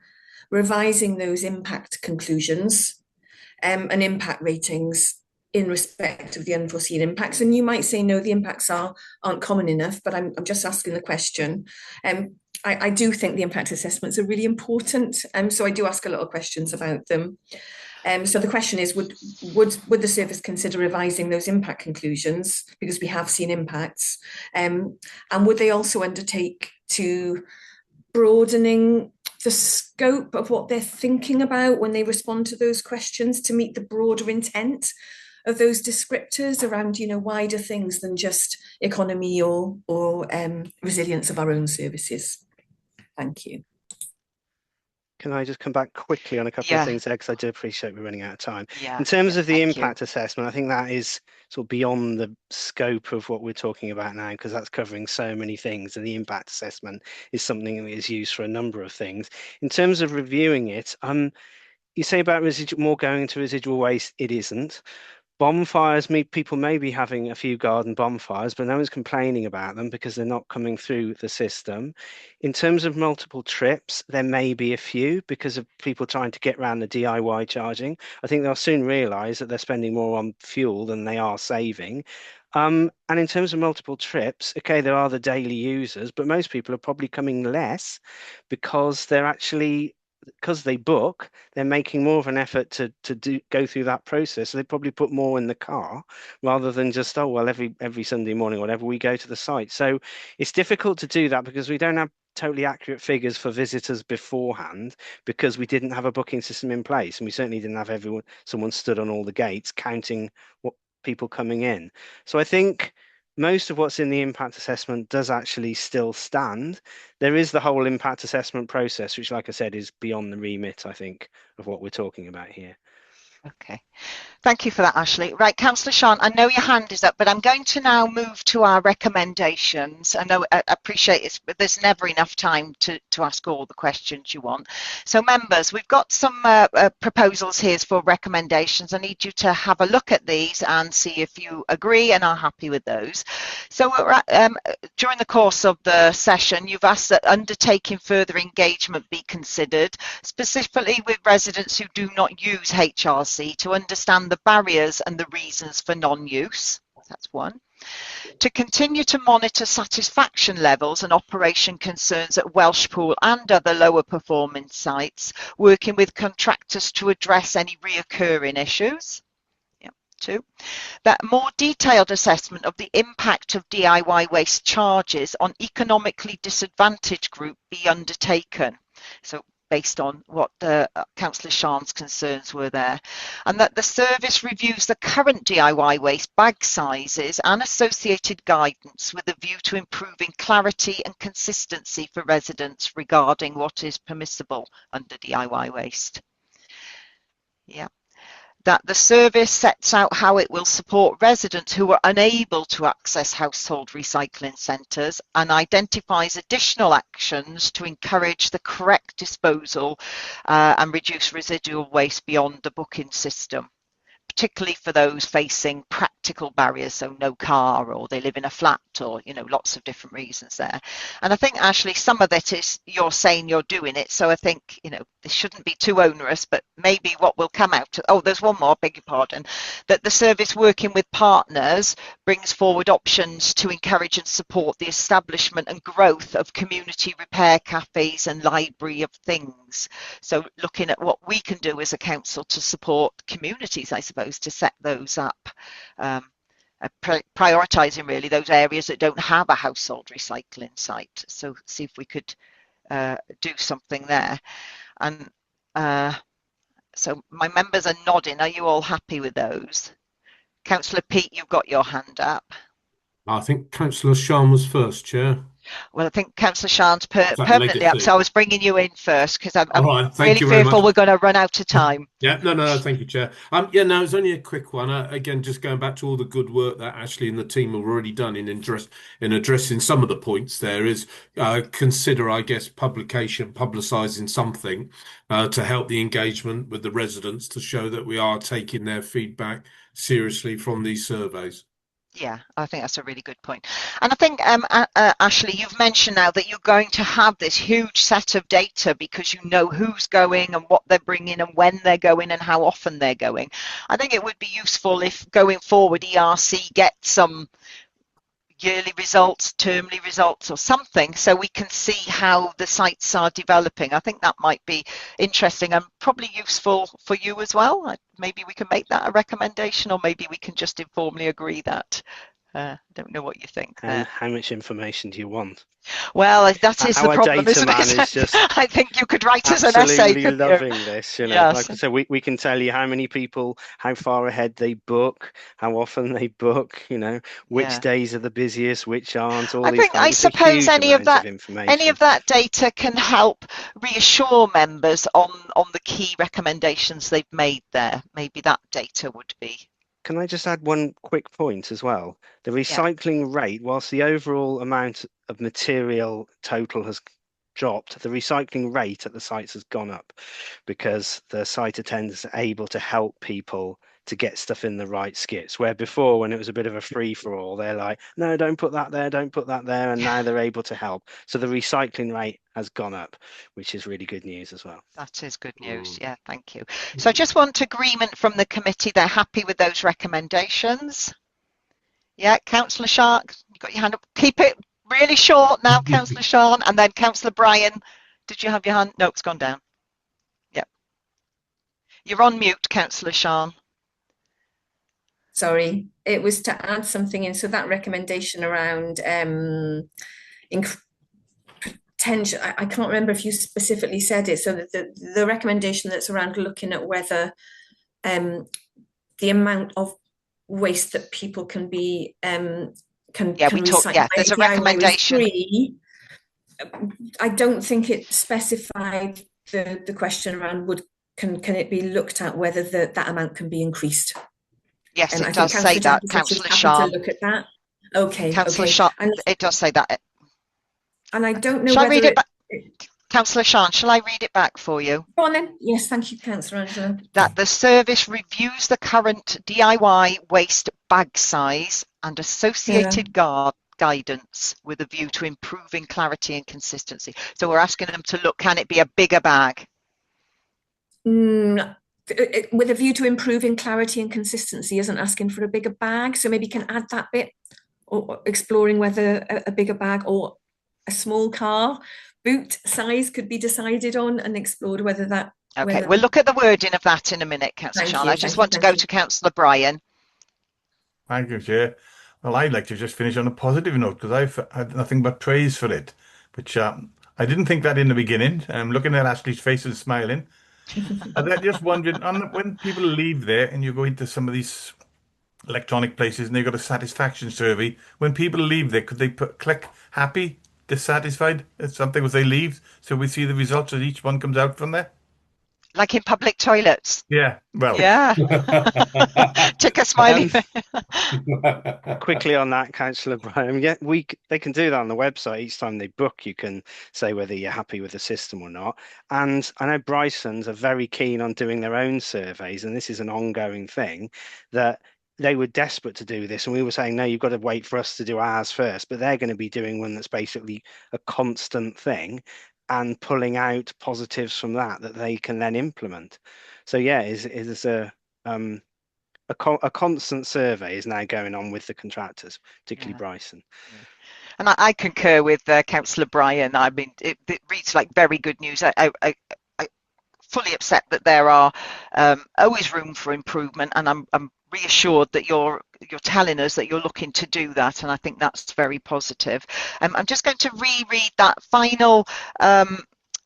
revising those impact conclusions and impact ratings in respect of the unforeseen impacts? And you might say, no, the impacts aren't common enough, but I'm just asking the question. I do think the impact assessments are really important, so I do ask a lot of questions about them. So the question is, would the service consider revising those impact conclusions, because we have seen impacts, and would they also undertake to broadening the scope of what they're thinking about when they respond to those questions to meet the broader intent of those descriptors around, wider things than just economy or resilience of our own services? Thank you. Can I just come back quickly on a couple of things there, because I do appreciate we're running out of time. Yeah, in terms of the impact assessment, I think that is sort of beyond the scope of what we're talking about now, because that's covering so many things, and the impact assessment is something that is used for a number of things. In terms of reviewing it, you say about more going into residual waste, it isn't. Bonfires, people may be having a few garden bonfires, but no one's complaining about them because they're not coming through the system. In terms of multiple trips, there may be a few because of people trying to get around the DIY charging. I think they'll soon realise that they're spending more on fuel than they are saving. And in terms of multiple trips, okay, there are the daily users, but most people are probably coming less because because they book, they're making more of an effort to go through that process. So they probably put more in the car rather than just, oh, well, every Sunday morning, whatever, we go to the site. So it's difficult to do that because we don't have totally accurate figures for visitors beforehand, because we didn't have a booking system in place, and we certainly didn't have someone stood on all the gates counting what people coming in. So I think most of what's in the impact assessment does actually still stand. There is the whole impact assessment process, which, like I said, is beyond the remit, I think, of what we're talking about here. Okay. Thank you for that, Ashley. Right, Councillor Sean, I know your hand is up, but I'm going to now move to our recommendations. I know I appreciate it, but there's never enough time to ask all the questions you want. So members, we've got some proposals here for recommendations. I need you to have a look at these and see if you agree and are happy with those. So during the course of the session, you've asked that undertaking further engagement be considered, specifically with residents who do not use HRC, to understand the barriers and the reasons for non-use. That's one. To continue to monitor satisfaction levels and operation concerns at Welshpool and other lower performing sites, working with contractors to address any reoccurring issues. Yeah. 2, that more detailed assessment of the impact of DIY waste charges on economically disadvantaged group be undertaken. So based on what Councillor Sean's concerns were there, and that the service reviews the current DIY waste bag sizes and associated guidance with a view to improving clarity and consistency for residents regarding what is permissible under DIY waste. Yeah. That the service sets out how it will support residents who are unable to access household recycling centres and identifies additional actions to encourage the correct disposal and reduce residual waste beyond the booking system, particularly for those facing practical barriers, so no car, or they live in a flat, or lots of different reasons there. And I think, Ashley, some of it is you're saying you're doing it, so I think this shouldn't be too onerous, but maybe what will come out, there's one more, beg your pardon, that the service working with partners brings forward options to encourage and support the establishment and growth of community repair cafes and library of things. So looking at what we can do as a council to support communities, I suppose, to set those up, prioritising really those areas that don't have a household recycling site. So see if we could do something there. And so my members are nodding. Are you all happy with those? Councillor Pete, you've got your hand up. I think Councillor Sean was first, Chair. Well, I think Councillor Sean's permanently up, so I was bringing you in first because I'm really fearful we're going to run out of time. Yeah, no, thank you, Chair. Yeah, no, it's only a quick one. Again, just going back to all the good work that Ashley and the team have already done in addressing some of the points there is consider, I guess, publicising something to help the engagement with the residents to show that we are taking their feedback seriously from these surveys. Yeah, I think that's a really good point. And I think, Ashley, you've mentioned now that you're going to have this huge set of data because you know who's going and what they're bringing and when they're going and how often they're going. I think it would be useful if going forward ERC gets some yearly results, termly results or something so we can see how the sites are developing. I think that might be interesting and probably useful for you as well. Maybe we can make that a recommendation, or maybe we can just informally agree that. I don't know what you think there. How much information do you want? Well, that is the problem, isn't it? Just I think you could write us an essay. Absolutely loving this, Yes. Like I said, we can tell you how many people, how far ahead they book, how often they book, which days are the busiest, which aren't. I suppose any of that data can help reassure members on the key recommendations they've made there. Maybe that data would be. Can I just add one quick point as well? The recycling rate, whilst the overall amount of material total has dropped, the recycling rate at the sites has gone up because the site attendants are able to help people to get stuff in the right skits, where before, when it was a bit of a free-for-all, they're like, no, don't put that there, don't put that there, and now they're able to help. So the recycling rate has gone up, which is really good news as well. That is good news. Yeah, thank you. So I just want agreement from the committee. They're happy with those recommendations. Yeah, Councillor Shark, you got your hand up. Keep it really short now, Councillor Sean, and then Councillor Bryan. Did you have your hand? No, it's gone down. Yeah. You're on mute, Councillor Sean. Sorry, it was to add something in. So that recommendation around potential, I can't remember if you specifically said it. So that the recommendation that's around looking at whether the amount of waste that people can be can recycle. Yeah, there's a recommendation. I don't think it specified the question around can it be looked at whether that amount can be increased. Yes, it does say that, Councillor Sean. Look at that. Okay. Councillor Sean, it does say that. And I don't know. Shall I read it back? Councillor Sean, shall I read it back for you? Go on then. Yes, thank you, Councillor Angela. That the service reviews the current DIY waste bag size and associated guidance with a view to improving clarity and consistency. So we're asking them to look, can it be a bigger bag? With a view to improving clarity and consistency, isn't asking for a bigger bag. So maybe you can add that bit, or exploring whether a bigger bag or a small car boot size could be decided on and explored whether that. Okay, we'll look at the wording of that in a minute, Councillor Sean. I just want to go to Councillor Bryan. Thank you, Chair. Well, I'd like to just finish on a positive note because I've had nothing but praise for it, which I I didn't think that in the beginning. I'm looking at Ashley's face and smiling. And then just wondering, when people leave there and you go into some of these electronic places and they've got a satisfaction survey, when people leave there, could they click happy, dissatisfied, something as they leave, so we see the results as each one comes out from there? Like in public toilets. Yeah, well. Yeah. Tick a smiley face. Quickly on that, Councillor Bryan, yeah, they can do that on the website. Each time they book, you can say whether you're happy with the system or not. And I know Brysons are very keen on doing their own surveys, and this is an ongoing thing, that they were desperate to do this, and we were saying, no, you've got to wait for us to do ours first, but they're going to be doing one that's basically a constant thing and pulling out positives from that they can then implement. So yeah, is a constant survey is now going on with the contractors, particularly Bryson. And I concur with Councillor Bryan. I mean, it reads like very good news. I fully accept that there are always room for improvement, and I'm reassured that you're telling us that you're looking to do that, and I think that's very positive. I'm just going to reread that final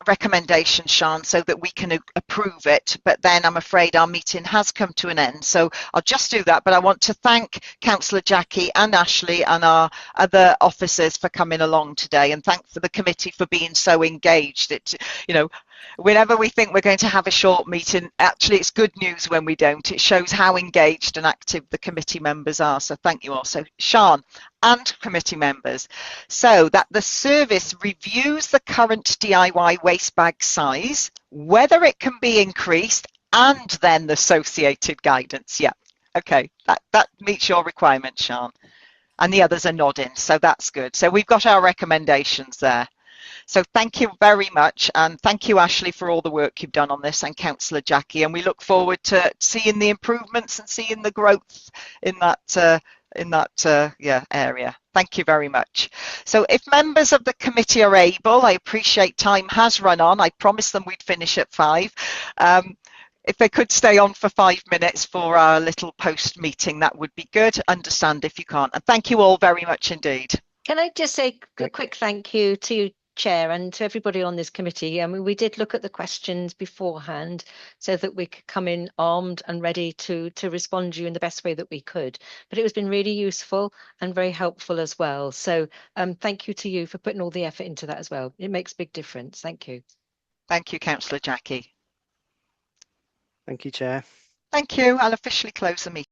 recommendation, Sian, so that we can approve it, but then I'm afraid our meeting has come to an end, so I'll just do that. But I want to thank Councillor Jackie and Ashley and our other officers for coming along today, and thank for the committee for being so engaged. It, you know, whenever we think we're going to have a short meeting, actually it's good news when we don't. It shows how engaged and active the committee members are, so thank you also, Sian and committee members. So that the service reviews the current DIY waste bag size, whether it can be increased, and then the associated guidance. Yeah, okay, that meets your requirement, Sian. And the others are nodding, so that's good. So we've got our recommendations there. So thank you very much, and thank you, Ashley, for all the work you've done on this, and Councillor Jackie, and we look forward to seeing the improvements and seeing the growth in that area. Thank you very much. So if members of the committee are able, I appreciate time has run on. I promised them we'd finish at 5. If they could stay on for 5 minutes for our little post meeting, that would be good. Understand if you can't. And thank you all very much indeed. Can I just say a quick thank you to you, Chair, and to everybody on this committee. I mean, we did look at the questions beforehand so that we could come in armed and ready to respond to you in the best way that we could. But it has been really useful and very helpful as well. So thank you to you for putting all the effort into that as well. It makes a big difference. Thank you. Thank you, Councillor Jackie. Thank you, Chair. Thank you. I'll officially close the meeting.